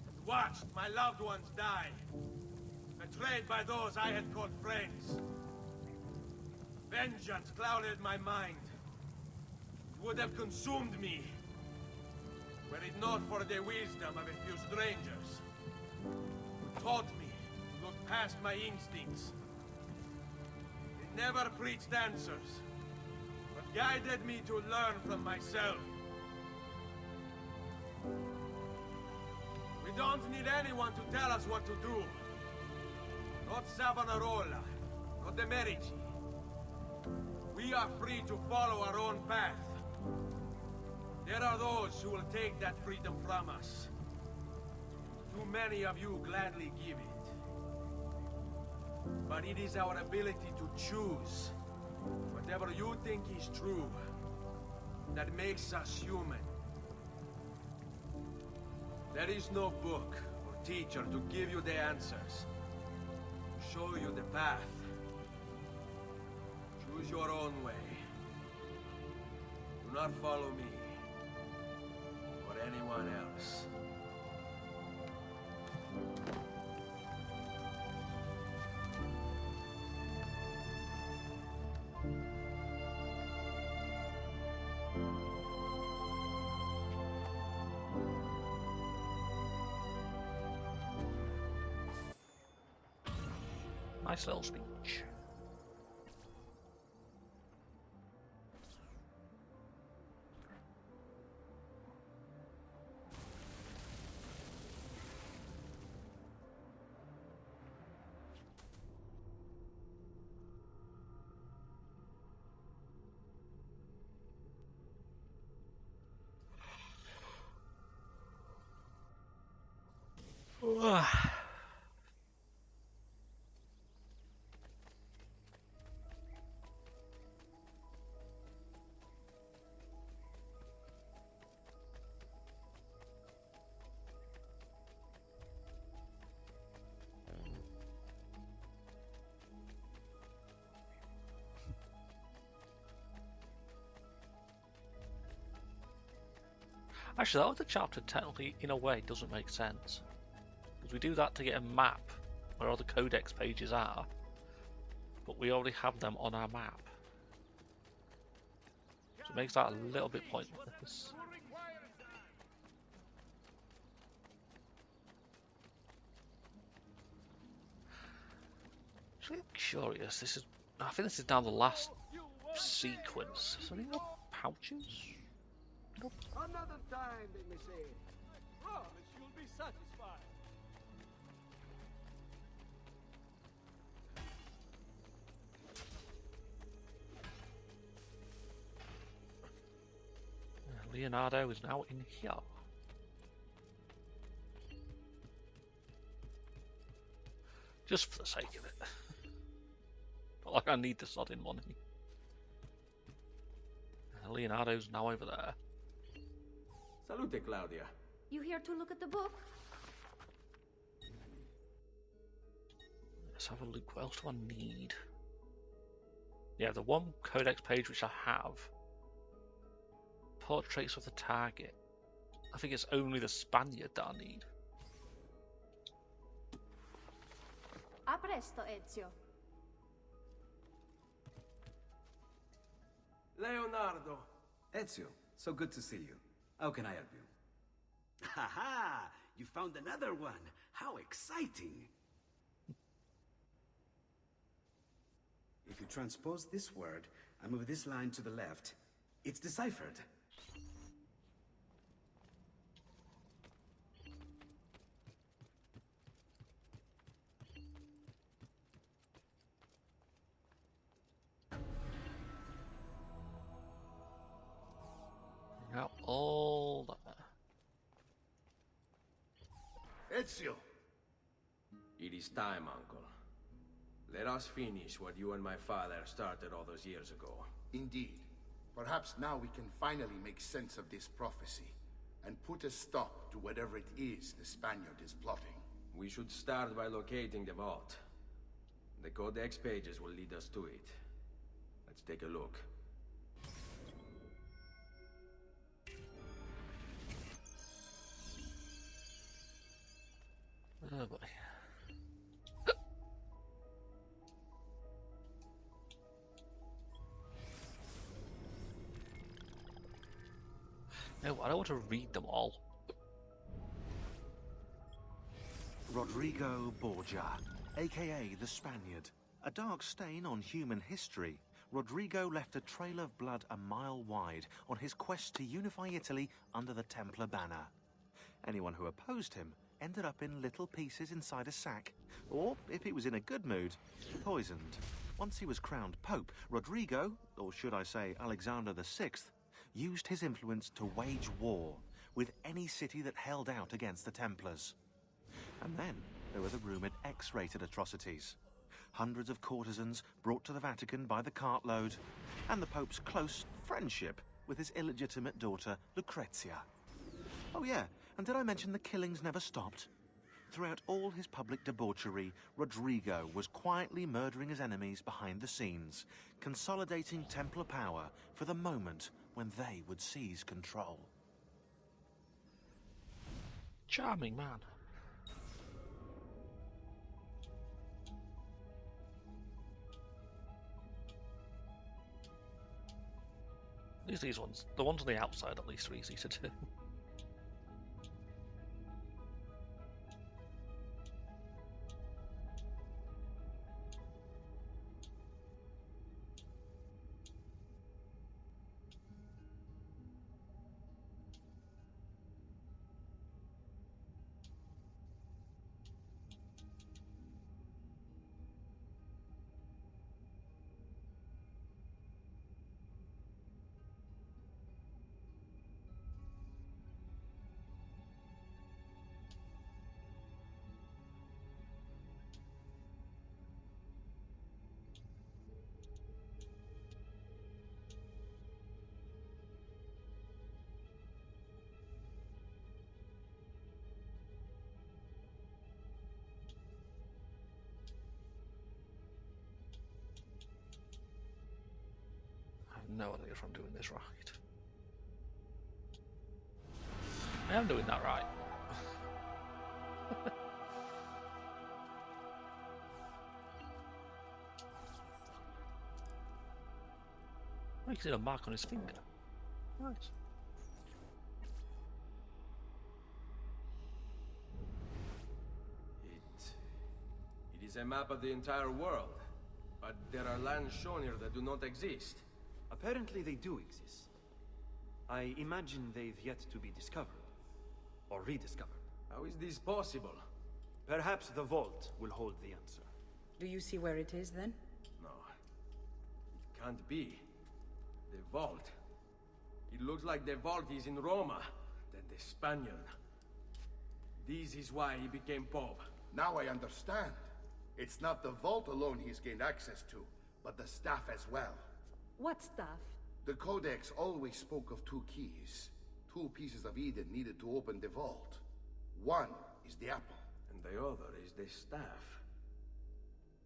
and watched my loved ones die, betrayed by those I had called friends. Vengeance clouded my mind. It would have consumed me, were it not for the wisdom of a few strangers, who taught me to look past my instincts. They never preached answers, but guided me to learn from myself. We don't need anyone to tell us what to do. Not Savonarola, not the Medici. We are free to follow our own path. There are those who will take that freedom from us. Too many of you gladly give it. But it is our ability to choose whatever you think is true that makes us human. There is no book or teacher to give you the answers, to show you the path. Choose your own way. Do not follow me or anyone else. Nice little speech. Actually, that other chapter technically, in a way, doesn't make sense. Because we do that to get a map where all the codex pages are, but we already have them on our map. So it makes that a little bit pointless. Actually, I'm curious. I think this is now the last sequence. Is there any more pouches? Nope. Another time, let me say. Promise you'll be satisfied. Leonardo is now in here. Just for the sake of it. But like I need the sodding money. Leonardo's now over there. Salute, Claudia. You here to look at the book? Let's have a look. What else do I need? Yeah, the one codex page which I have. Portraits of the target. I think it's only the Spaniard that I need. A presto, Ezio. Leonardo. Ezio, so good to see you. How can I help you? Ha ha! You found another one! How exciting! If you transpose this word and move this line to the left, it's deciphered. Now all there. Ezio! It is time, Uncle. Let us finish what you and my father started all those years ago. Indeed. Perhaps now we can finally make sense of this prophecy, and put a stop to whatever it is the Spaniard is plotting. We should start by locating the vault. The codex pages will lead us to it. Let's take a look. Oh boy. No, I don't want to read them all. Rodrigo Borgia, aka the Spaniard. A dark stain on human history, Rodrigo left a trail of blood a mile wide on his quest to unify Italy under the Templar banner. Anyone who opposed him ended up in little pieces inside a sack, or, if he was in a good mood, poisoned. Once he was crowned Pope, Rodrigo, or should I say Alexander VI, used his influence to wage war with any city that held out against the Templars. And then there were the rumoured X-rated atrocities. Hundreds of courtesans brought to the Vatican by the cartload, and the Pope's close friendship with his illegitimate daughter, Lucrezia. Oh yeah, and did I mention the killings never stopped? Throughout all his public debauchery, Rodrigo was quietly murdering his enemies behind the scenes, consolidating Templar power for the moment when they would seize control. Charming man. These ones, the ones on the outside at least, are easy to do. No idea if I'm doing this right. I am doing that right. Oh, you can see a mark on his finger. Nice. It is a map of the entire world, but there are lands shown here that do not exist. Apparently they do exist. I imagine they've yet to be discovered. Or rediscovered. How is this possible? Perhaps the vault will hold the answer. Do you see where it is, then? No. It can't be. The vault. It looks like the vault is in Roma, then the Spaniard. This is why he became Pope. Now I understand. It's not the vault alone he's gained access to, but the staff as well. What stuff? The Codex always spoke of 2 keys. 2 pieces of Eden needed to open the vault. One is the apple. And the other is the staff.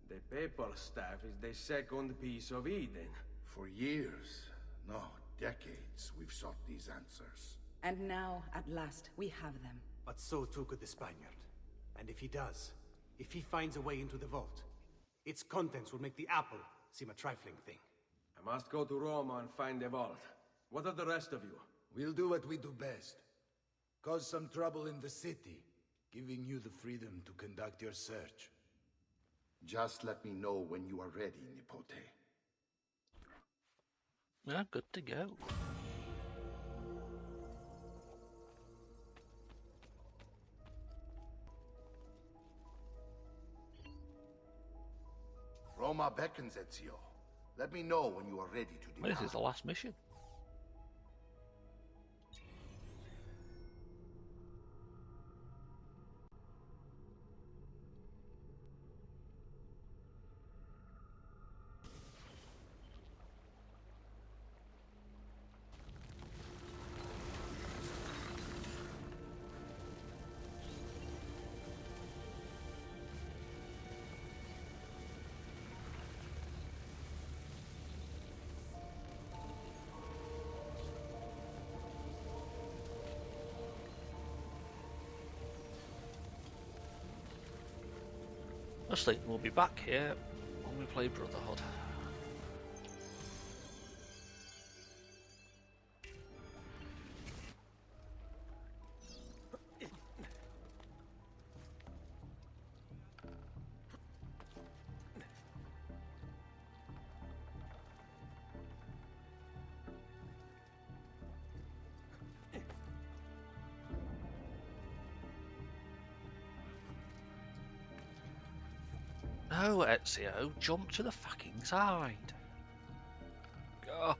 The papal staff is the second piece of Eden. For years, no, decades, we've sought these answers. And now, at last, we have them. But so too could the Spaniard. And if he does, if he finds a way into the vault, its contents will make the apple seem a trifling thing. I must go to Roma and find the vault. What are the rest of you? We'll do what we do best. Cause some trouble in the city, giving you the freedom to conduct your search. Just let me know when you are ready, Nipote. Yeah, good to go. Roma beckons, Ezio. Let me know when you are ready to depart. This is the last mission. Honestly, we'll be back here when we play Brotherhood. No, Ezio, jump to the fucking side. God.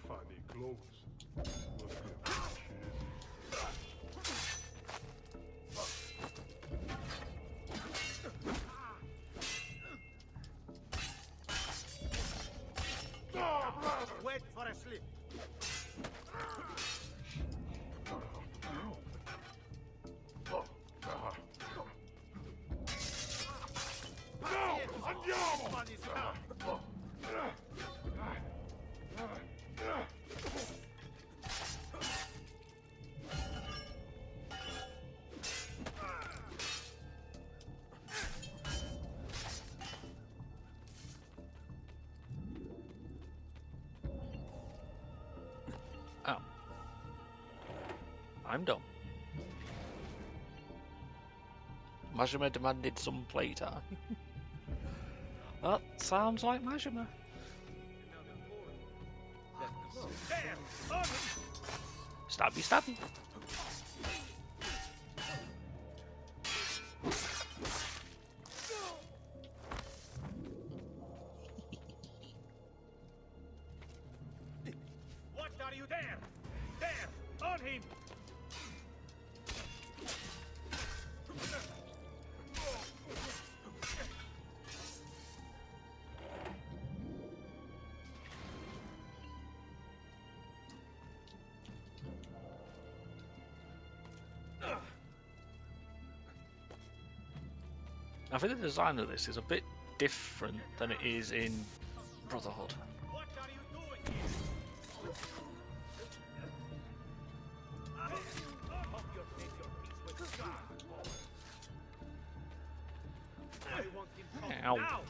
Funny clothes. Wait for a slip. Oh. I'm done. Majima demanded some playtime. That sounds like Majima. Stabby, stabby. What are you there? There! On him! I think the design of this is a bit different than it is in Brotherhood. What are you doing here? I hope you'll take your peace with God. I want him Ow. now.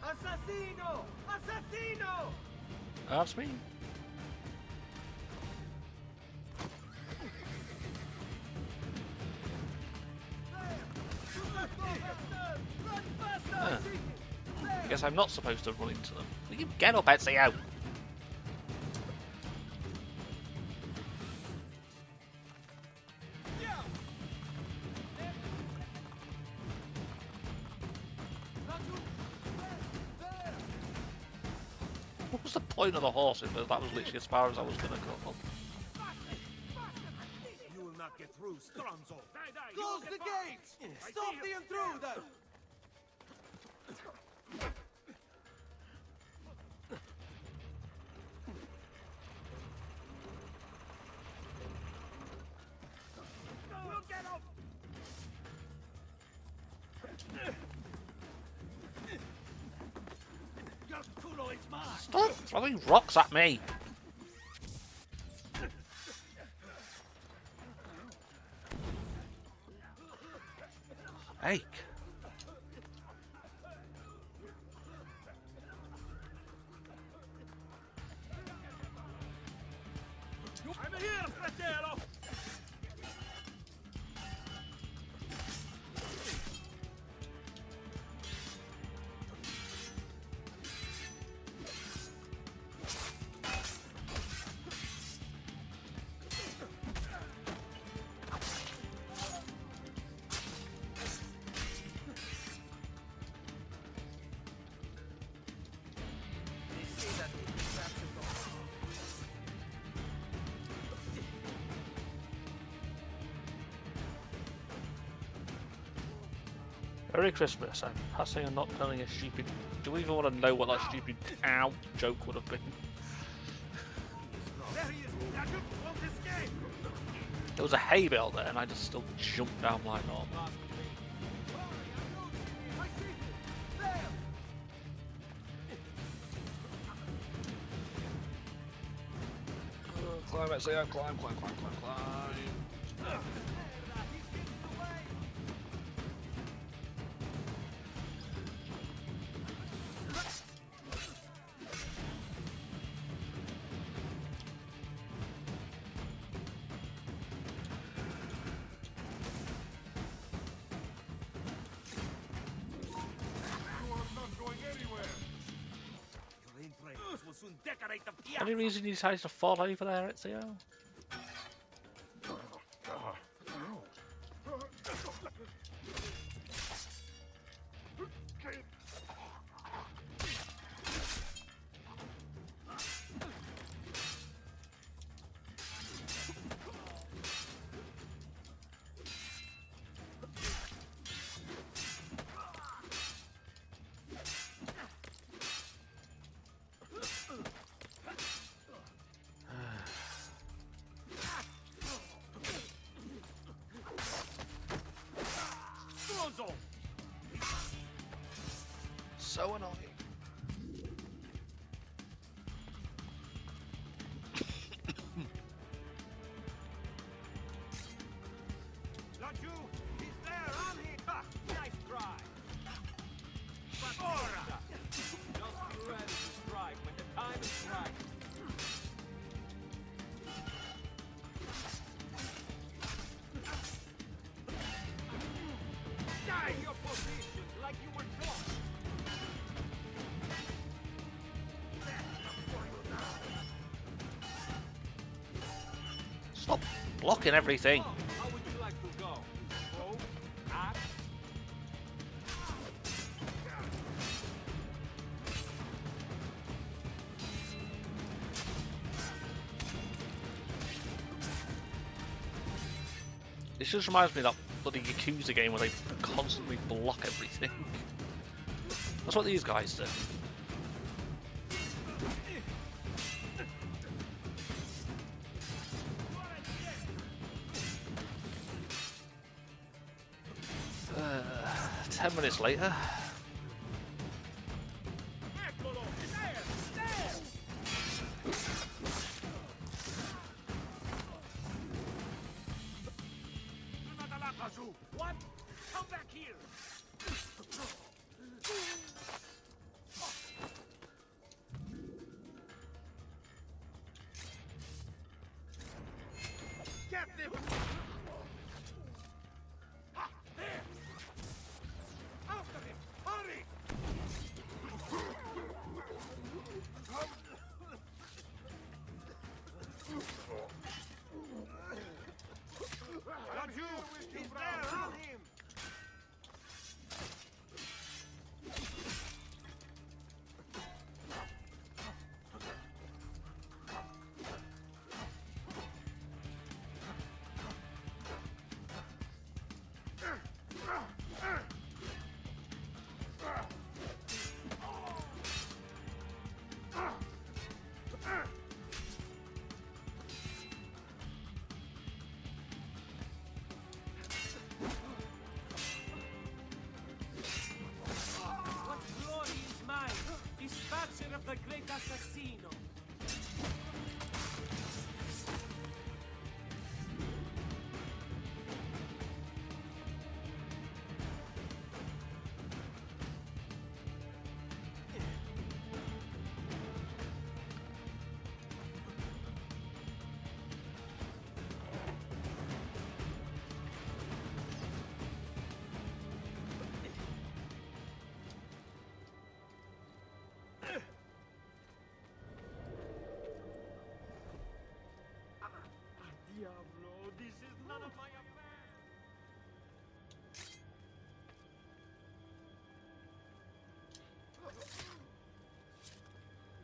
Assassino! Assassino! That's me. guess I'm not supposed to run into them. Will you get up, Ezio? What was the point of the horses? But that was literally as far as I was going to go. You will not get through, Stronzo. Close the gates! Stop the intruder! We'll get up! Your culo is mine! Stop throwing rocks at me! Hey. I'm here, fratello! Merry Christmas. I'm passing and not telling a stupid... Do we even want to know what that stupid ow joke would have been? There he is! Jacob, won't escape! There was a hay bale there and I just still jumped down like normal. Climb, Ezio, climb. Will soon decorate the piazza. Any reason you decided to fall over there, Ezio? So annoying. Laju, he's there, I'm here. Ha, nice try. But ora! Just be ready to strike when the time is right. Die in your position like you were taught. Stop blocking everything. How would you like to go? Bow, axe? This just reminds me of that bloody Yakuza game where they constantly block everything. That's what these guys do. Uh, 10 minutes later. What? Come back here! Get them! There! After him! Hurry! Diablo, this is none of my affair.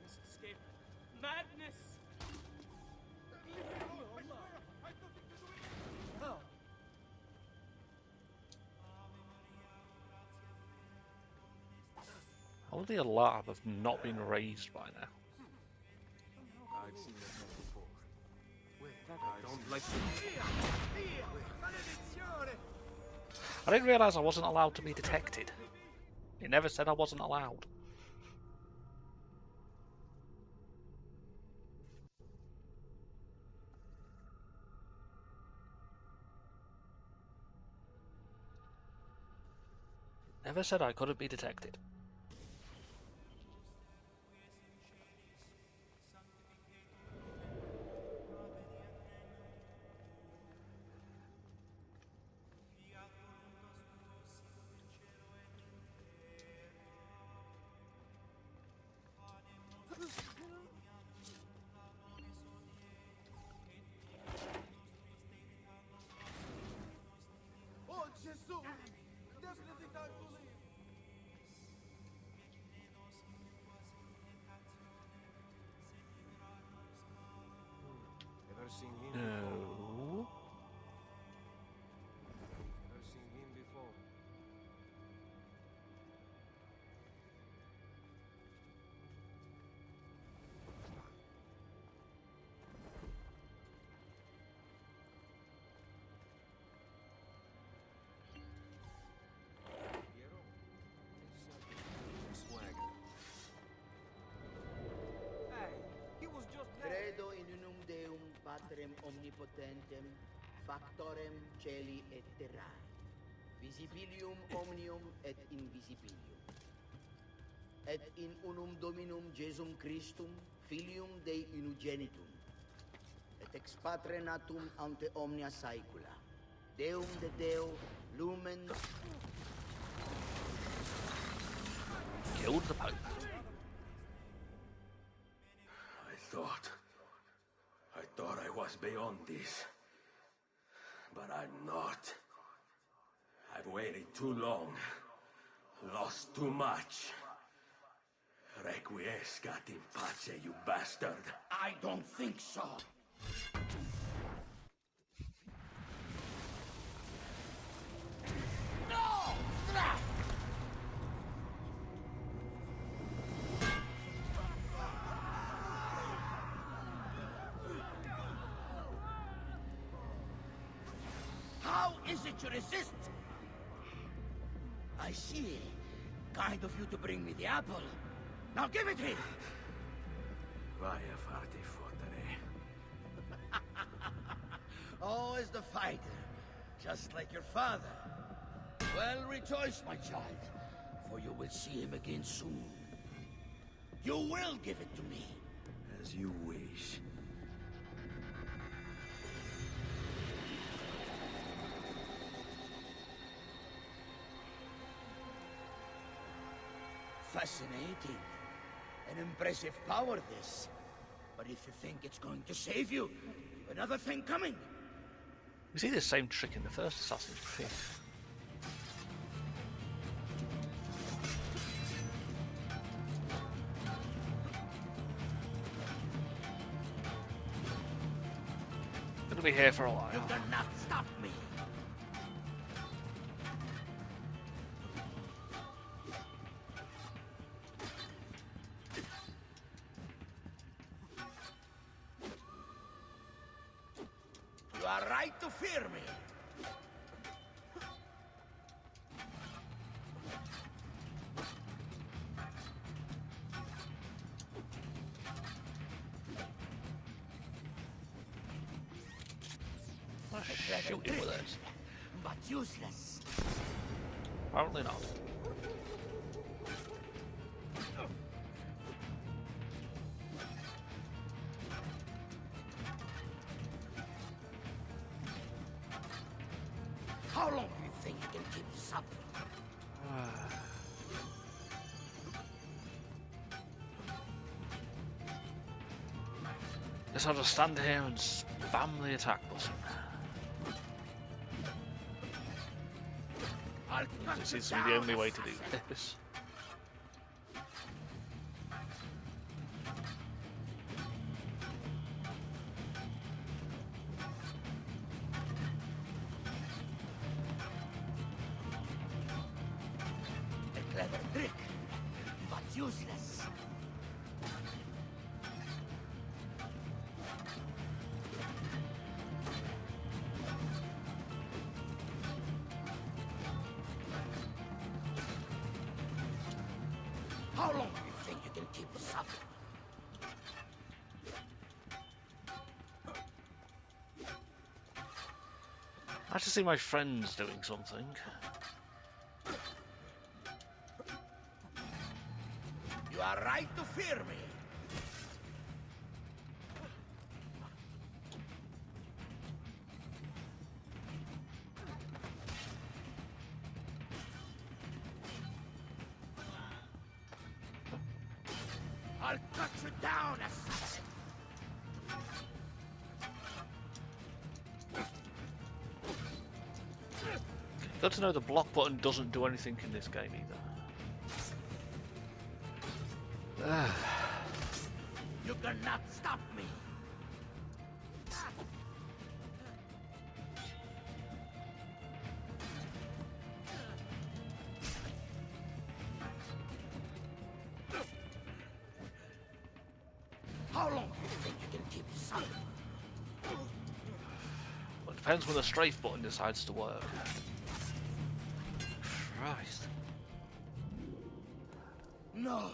Must escape. Madness! No. How would the alarm have not been raised by now? I've seen that one before. I don't like I didn't realise I wasn't allowed to be detected. It never said I wasn't allowed. Never said I couldn't be detected. Oh, Gesù! There's nothing time to leave. Ever seen him No. before? Ever seen him before? Piero? Swagger. Hey, he was just there. Credo in unum Deum Patrem omnipotentem, factorem celi et terrae, visibilium omnium et invisibilium, et in unum Dominum Jesum Christum, Filium Dei unigenitum, et ex Patre natum ante omnia saecula, Deum de Deo, lumen. Killed the Pope. I thought I was beyond this. But I'm not. I've waited too long. Lost too much. Requiescat in pace, you bastard. I don't think so. How is it you resist? I see. Kind of you to bring me the apple. Now give it here. Vaya farti fottere. Oh, as the fighter. Just like your father. Well, rejoice, my child. For you will see him again soon. You will give it to me. As you wish. Fascinating. An impressive power, this. But if you think it's going to save you, you've another thing coming. We see this same trick in the first Assassin's Creed. Gonna be here for a while. You cannot stop me. You are right to fear me. Shoot him with it. But useless. Apparently not. How long do you think you can keep this up? Guess I'll just stand here and spam the attack button. This seems to be the only way to do this. A clever trick, but useless. How long do you think you can keep this up? I just see my friends doing something. You are right to fear me. I'll cut you down, assassin! Good to know the block button doesn't do anything in this game either. You cannot stop me! How long do you think you can keep this up? Well, it depends when the strafe button decides to work. Christ. No,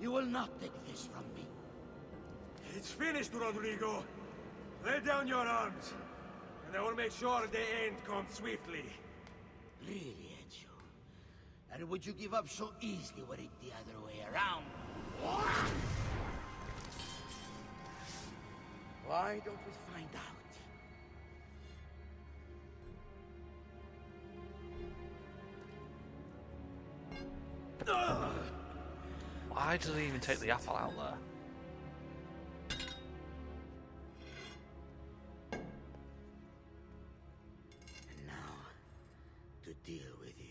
you will not take this from me. It's finished, Rodrigo. Lay down your arms, and I will make sure the end comes swiftly. Really, Ezio? And would you give up so easily were it the other way around? Why don't we find out? Why does he even take the apple out there? And now, to deal with you.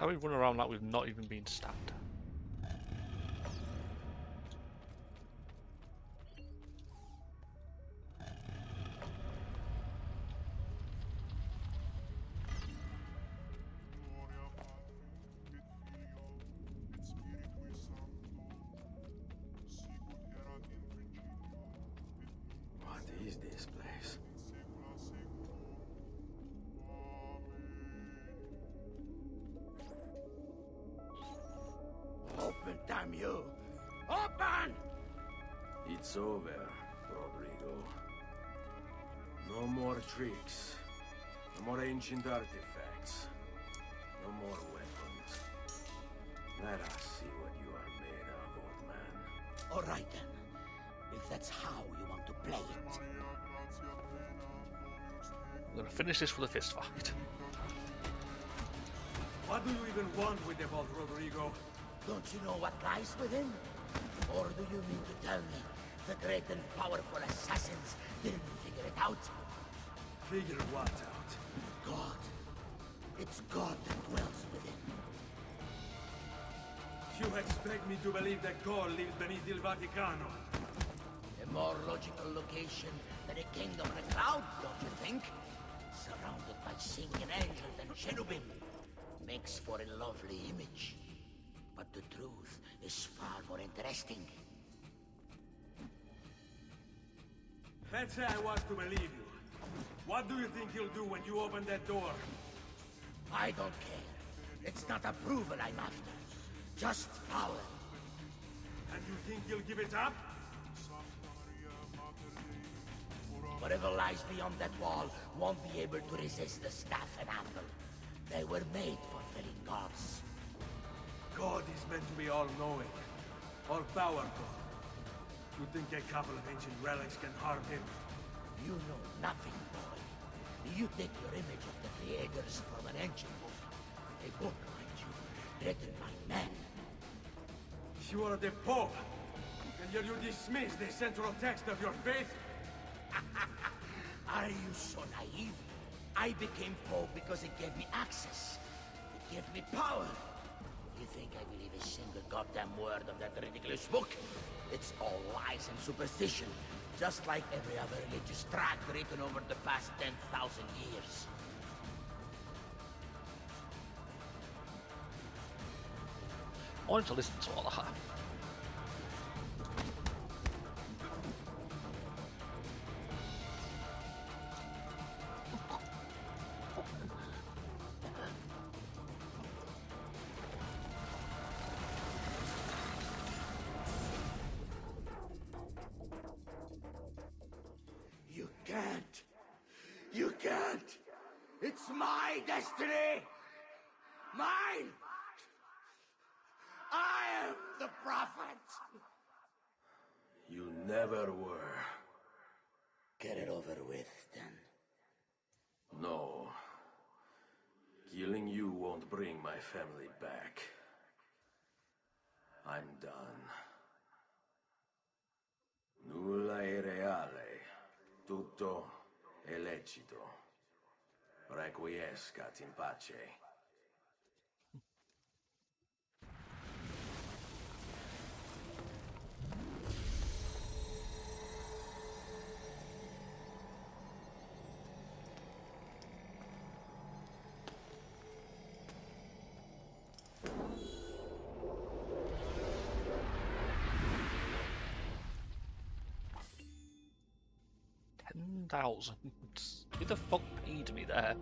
Now we run around like we've not even been stabbed. What is this place? Open, damn you! Open! It's over, Rodrigo. No more tricks. No more ancient artifacts. No more weapons. Let us see what you are made of, old man. All right then. If that's how you want to play it. I'm gonna finish this with a fist fight. What do you even want with the vault, Rodrigo? Don't you know what lies within? Or do you mean to tell me the great and powerful assassins didn't figure it out? Figure what out? God. It's God that dwells within. You expect me to believe that God lives beneath Il Vaticano? A more logical location than a kingdom in a cloud, don't you think? Surrounded by singing angels and cherubim. Makes for a lovely image. But the truth is far more interesting. Let's say I was to believe you. What do you think he'll do when you open that door? I don't care. It's not approval I'm after. Just power. And you think he'll give it up? Whatever lies beyond that wall won't be able to resist the staff and anvil. They were made for felling gods. God is meant to be all-knowing, all-powerful. You think a couple of ancient relics can harm him? You know nothing, boy. You take your image of the creators from an ancient book. A book, mind you, written by men. You are the Pope, and yet you dismiss the central text of your faith? Are you so naive? I became Pope because it gave me access. It gave me power. You think I believe a single goddamn word of that ridiculous book? It's all lies and superstition, just like every other religious tract written over the past 10,000 years. I wanted to listen to all of that. You can't! You can't! It's my destiny! Mine! I am the prophet! You never were. Get it over with, then. No. Killing you won't bring my family back. I'm done. Nulla è reale. Tutto è lecito. Requiescat in pace. $10,000. Who the fuck paid me there?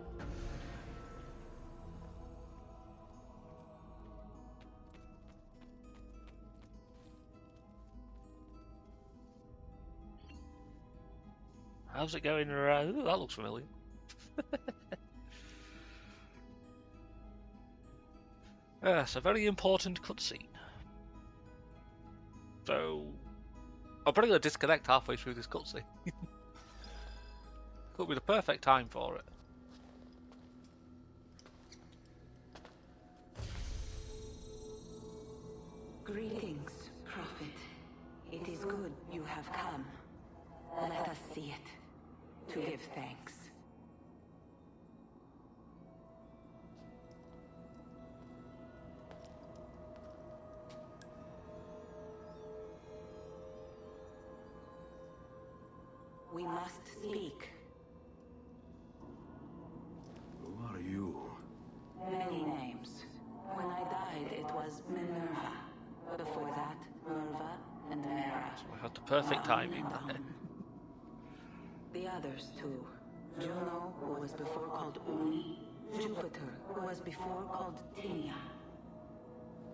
How's it going around? Ooh, that looks familiar. Yes, a very important cutscene. So, I'm probably going to disconnect halfway through this cutscene. Could be the perfect time for it. Greetings, Prophet. It is good you have come. Let us see it, to give thanks. We must speak. Who are you? Many names. When I died, it was Minerva. Before that, Merva and Mera. So I had the perfect timing. The others too. Juno, who was before called Uni. Jupiter, who was before called Tinia.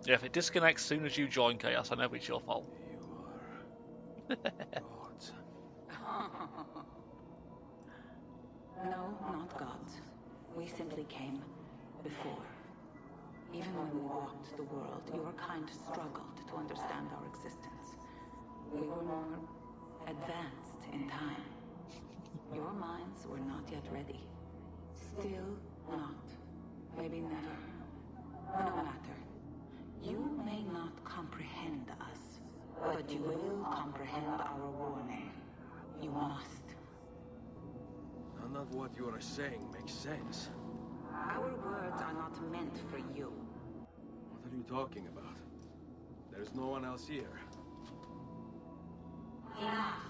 Yeah, if it disconnects as soon as you join Chaos, I know it's your fault. No, not gods. We simply came before. Even when we walked the world, your kind struggled to understand our existence. We were more advanced in time. Your minds were not yet ready. Still not. Maybe never. No matter. You may not comprehend us, but you will comprehend our warning. You must. None of what you are saying makes sense. Our words are not meant for you. What are you talking about? There's no one else here. Enough.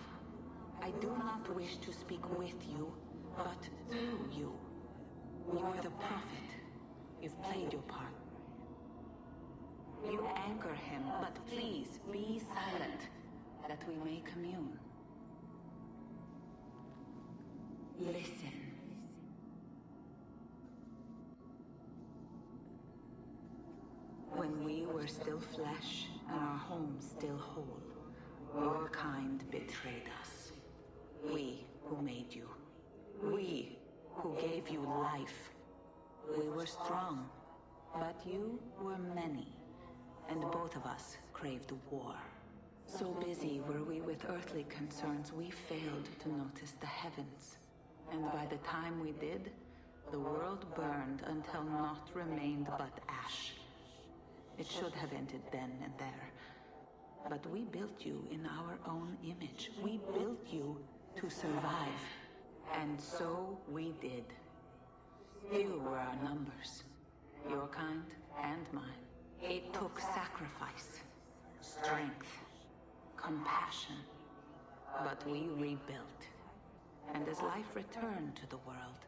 I do not wish to speak with you, but through you. You are the prophet. You've played your part. We You anchor him, but please be silent, that we may commune. Listen. When we were still flesh and our home still whole, your kind betrayed us. We who made you. We who gave you life. We were strong, but you were many, and both of us craved war. So busy were we with earthly concerns, we failed to notice the heavens. And by the time we did, the world burned until naught remained but ash. It should have ended then and there. But we built you in our own image. We built you to survive. And so we did. Few were our numbers, your kind and mine. It took sacrifice, strength, compassion. But we rebuilt. And as life returned to the world,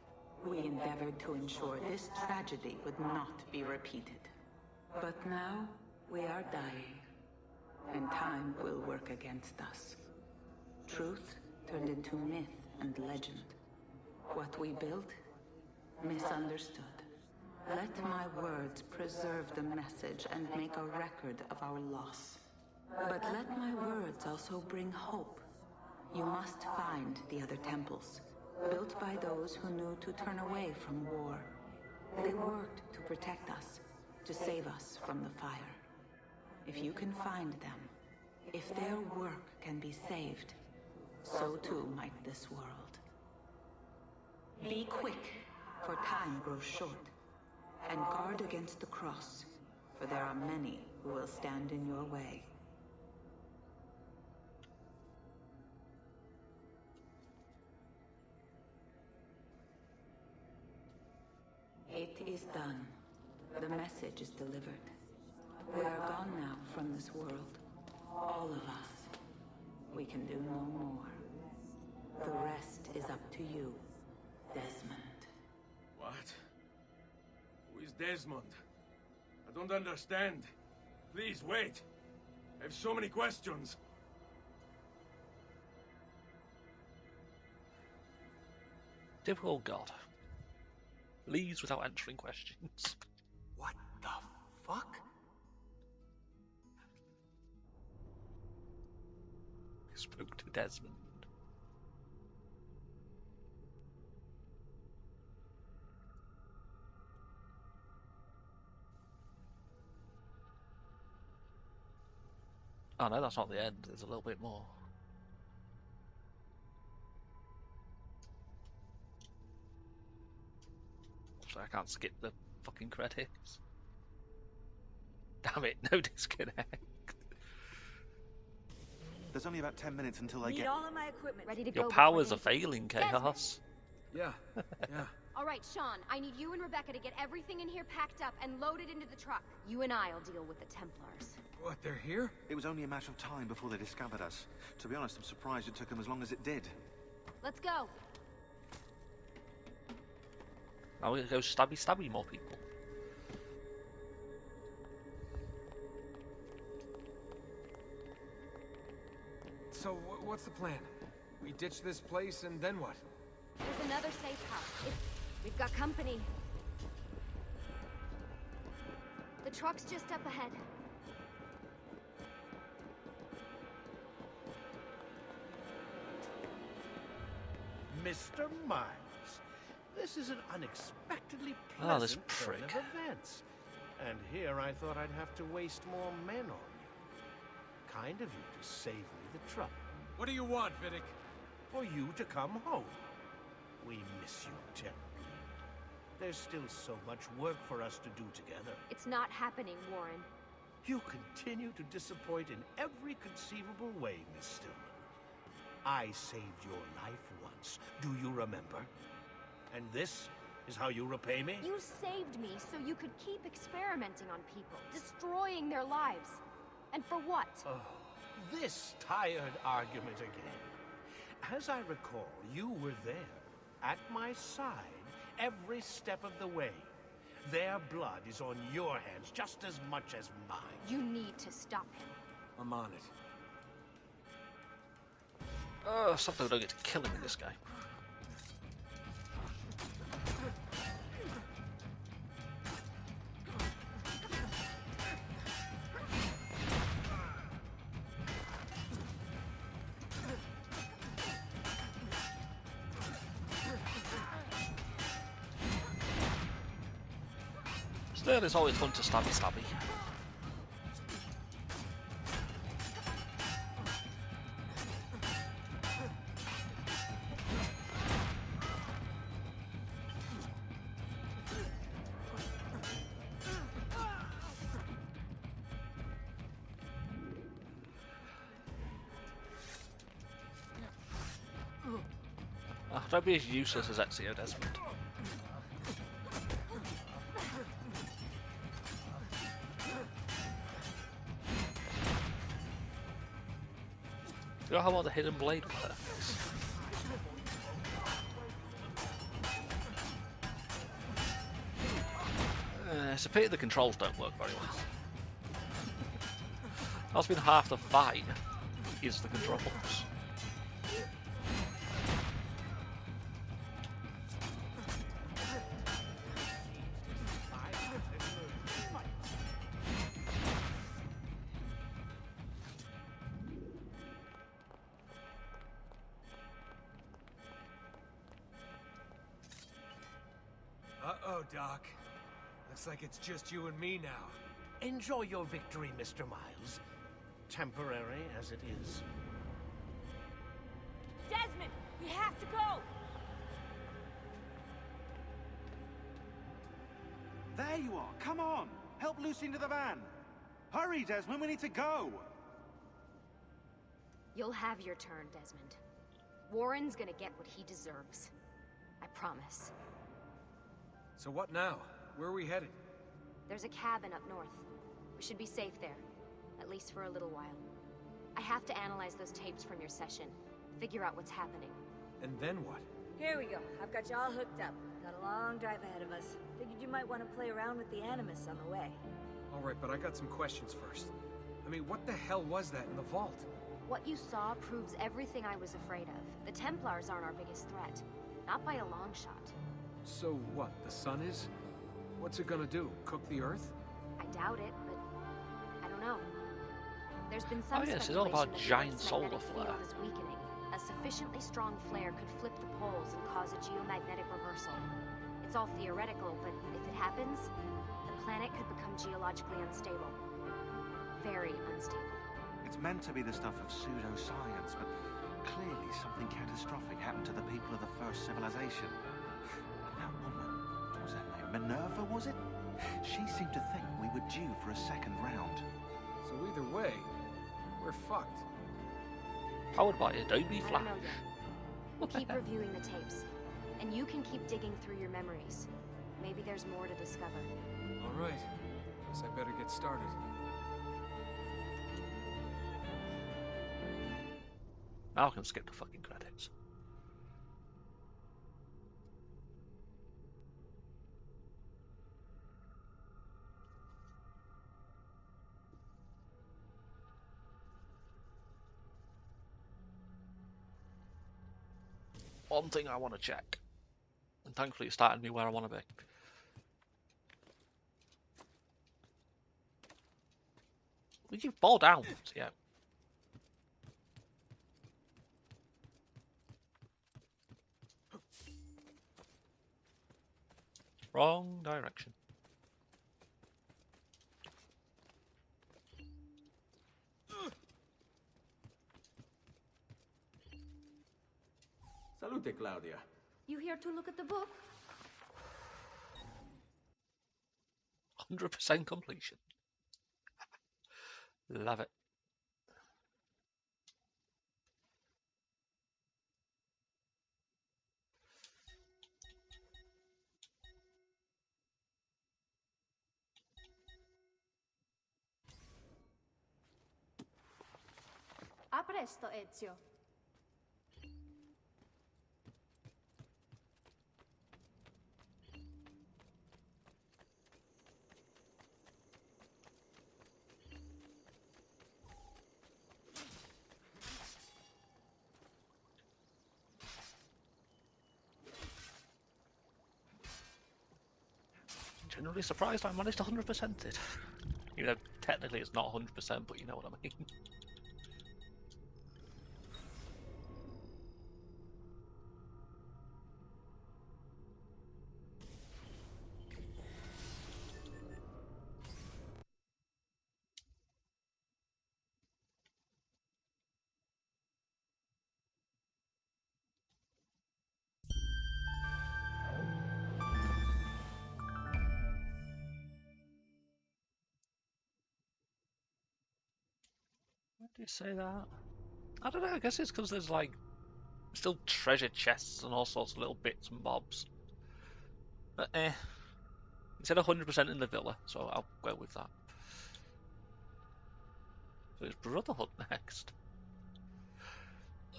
we endeavored to ensure this tragedy would not be repeated. But now, we are dying, and time will work against us. Truth turned into myth and legend. What we built, misunderstood. Let my words preserve the message and make a record of our loss. But let my words also bring hope. You must find the other temples, built by those who knew to turn away from war. They worked to protect us, to save us from the fire. If you can find them, if their work can be saved, so too might this world. Be quick, for time grows short, and guard against the cross, for there are many who will stand in your way. It is done. The message is delivered. We are gone now from this world. All of us. We can do no more. The rest is up to you, Desmond. What? Who is Desmond? I don't understand. Please, wait. I have so many questions. Typical God. Leaves without answering questions. What the fuck? I spoke to Desmond. Oh no, that's not the end. There's a little bit more. So I can't skip the fucking credits. Damn it, no disconnect. There's only about 10 minutes until I Need get... all of my equipment ready to go. Your powers are failing, Chaos. Yeah. All right, Sean, I need you and Rebecca to get everything in here packed up and loaded into the truck. You and I'll deal with the Templars. What, they're here? It was only a matter of time before they discovered us. To be honest, I'm surprised it took them as long as it did. Let's go. Now we're gonna go stabby more people. So, what's the plan? We ditch this place and then what? There's another safe house. We've got company. The truck's just up ahead. Mr. Miles, this is an unexpectedly Ah, this pleasant turn prick. of events. And here I thought I'd have to waste more men on you. Kind of you to save me the trouble. What do you want, Vidic? For you to come home. We miss you terribly. There's still so much work for us to do together. It's not happening, Warren. You continue to disappoint in every conceivable way, Miss Stillman. I saved your life once, do you remember? And this is how you repay me? You saved me so you could keep experimenting on people, destroying their lives. And for what? Oh, this tired argument again. As I recall, you were there, at my side, every step of the way. Their blood is on your hands just as much as mine. You need to stop him. I'm on it. Oh, something I don't get to kill him in this game. Still, it's always fun to stabby. Don't be as useless as Ezio, Desmond. You know how I want the hidden blade with her? It's a pity the controls don't work very well. That's been half the fight, is the controls. Uh-oh, Doc. Looks like it's just you and me now. Enjoy your victory, Mr. Miles. Temporary as it is. Desmond, we have to go! There you are. Come on. Help Lucy into the van. Hurry, Desmond. We need to go. You'll have your turn, Desmond. Warren's gonna get what he deserves. I promise. So what now? Where are we headed? There's a cabin up north. We should be safe there. At least for a little while. I have to analyze those tapes from your session. Figure out what's happening. And then what? Here we go. I've got you all hooked up. Got a long drive ahead of us. Figured you might want to play around with the Animus on the way. Alright, but I got some questions first. I mean, what the hell was that in the vault? What you saw proves everything I was afraid of. The Templars aren't our biggest threat. Not by a long shot. So what, the sun is? What's it gonna do? Cook the Earth? I doubt it, but I don't know. There's been some yes, it's all about speculation that the giant Earth's solar magnetic flare. field is weakening. A sufficiently strong flare could flip the poles and cause a geomagnetic reversal. It's all theoretical, but if it happens, the planet could become geologically unstable. Very unstable. It's meant to be the stuff of pseudoscience, but clearly something catastrophic happened to the people of the first civilization. And that woman, what was her name? Minerva, was it? She seemed to think we were due for a second round. So either way, we're fucked. Powered by Adobe I Flash. don't know yet. We'll keep reviewing the tapes. And you can keep digging through your memories. Maybe there's more to discover. Alright. Guess I better get started. Now I can skip the fucking credits. One thing I want to check, and thankfully it started me where I want to be. Will you fall down? Yeah. Wrong direction. Salute, Claudia. You here to look at the book? 100% completion. Love it. A presto, Ezio. Generally surprised I managed 100% it. Even though technically it's not 100%, but you know what I mean. Why did you say that? I don't know, I guess it's because there's like still treasure chests and all sorts of little bits and bobs. But it said 100% in the villa, so I'll go with that. So it's Brotherhood next.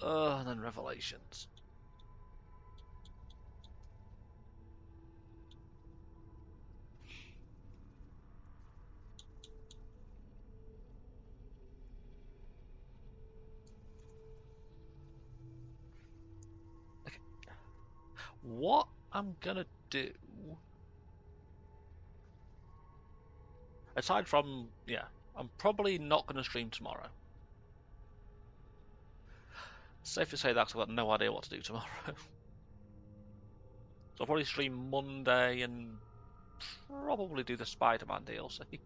And then Revelations. Okay. What I'm gonna do, aside from, yeah, I'm probably not gonna stream tomorrow. Safe to say that 'cause I've got no idea what to do tomorrow. So I'll probably stream Monday and probably do the Spider-Man DLC.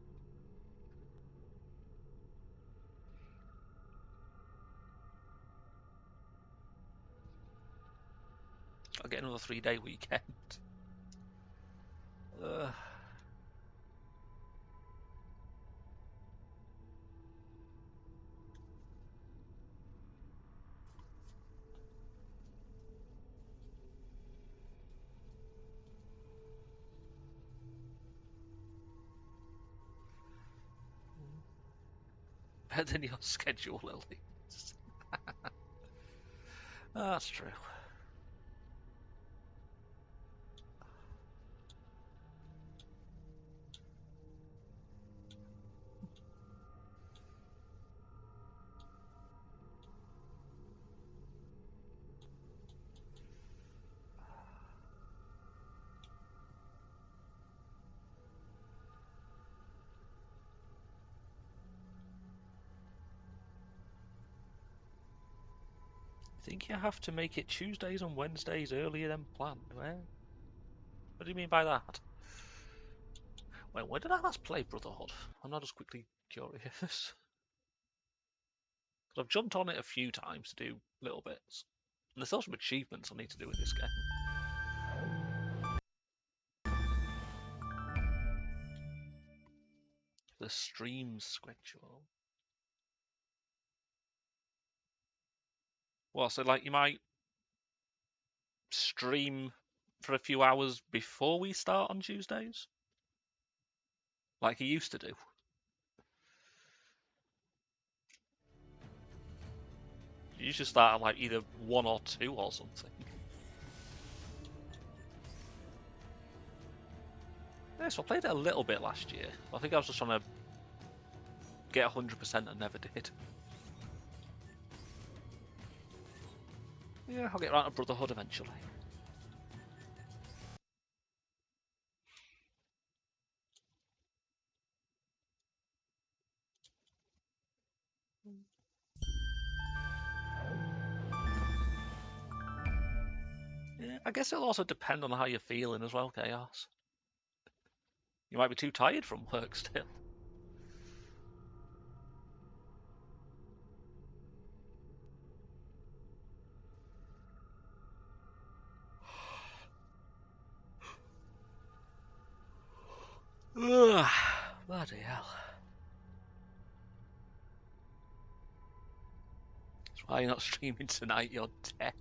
I'll get another 3-day weekend. Better than your schedule, Lily. That's true. I think you have to make it Tuesdays and Wednesdays earlier than planned. Where? What do you mean by that? Wait, when did I last play Brotherhood? I'm not as quickly curious. I've jumped on it a few times to do little bits. And there's still some achievements I need to do in this game. The stream schedule. Well, so like you might stream for a few hours before we start on Tuesdays? Like you used to do. You used to start at like either 1 or 2 or something. Yeah, so I played it a little bit last year. I think I was just trying to get 100% and never did. Yeah, I'll get around to Brotherhood eventually. Yeah, I guess it'll also depend on how you're feeling as well, Chaos. You might be too tired from work still. Ugh, bloody hell. That's why you're not streaming tonight, you're dead.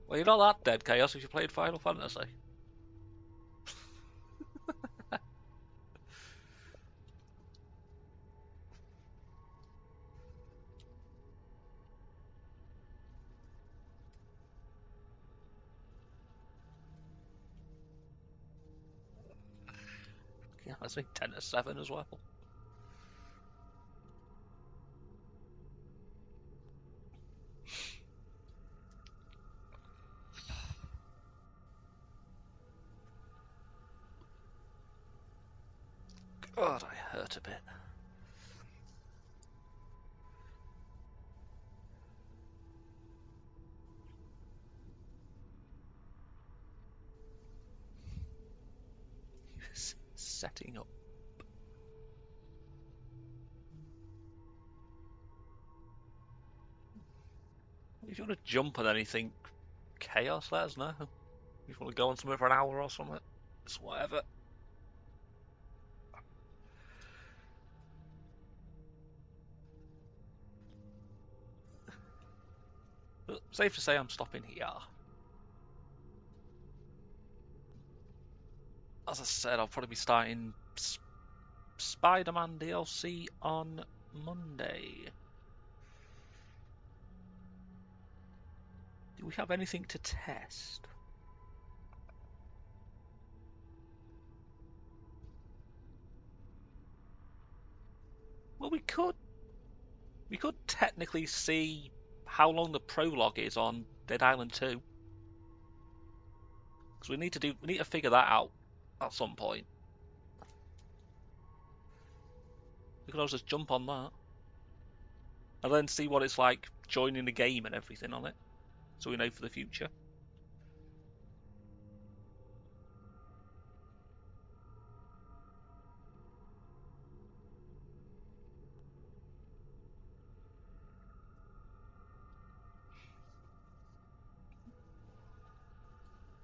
Well, you're not that dead, Chaos, if you played Final Fantasy. Yeah, I think 10 to 7 as well. God, I hurt a bit. Setting up. If you want to jump on anything, Chaos, let us know. If you want to go on somewhere for an hour or something, it's whatever. But safe to say I'm stopping here. As I said, I'll probably be starting Spider-Man DLC on Monday. Do we have anything to test? Well, we could technically see how long the prologue is on Dead Island 2. Because we need to figure that out at some point. We could always just jump on that. And then see what it's like joining the game and everything on it. So we know for the future.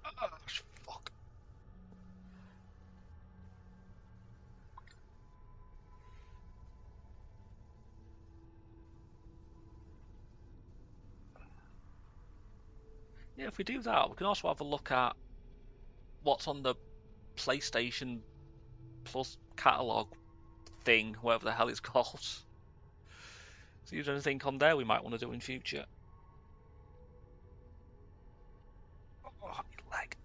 Oh, fuck. Yeah, if we do that, we can also have a look at what's on the PlayStation Plus catalogue thing, whatever the hell it's called. See if there's anything on there we might want to do in future. Oh, leg.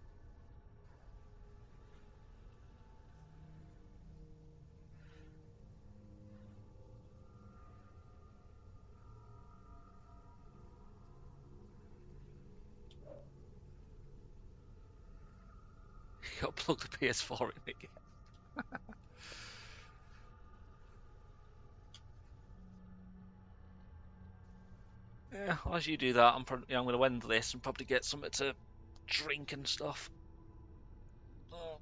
You gotta plug the PS4 in again. Yeah, as you do that, I'm going to end this and probably get something to drink and stuff. Oh.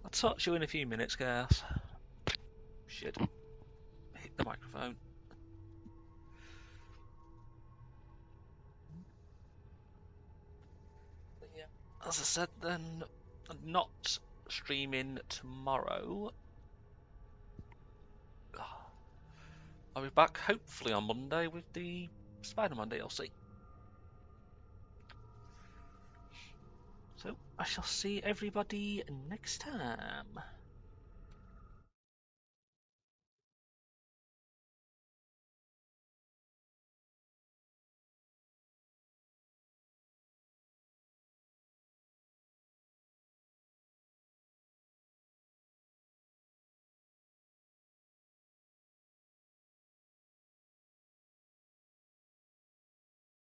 I'll talk to you in a few minutes, guys. Shit. Hit the microphone. But yeah, as I said, then I'm not streaming tomorrow. I'll be back hopefully on Monday with the Spider-Man DLC. So I shall see everybody next time.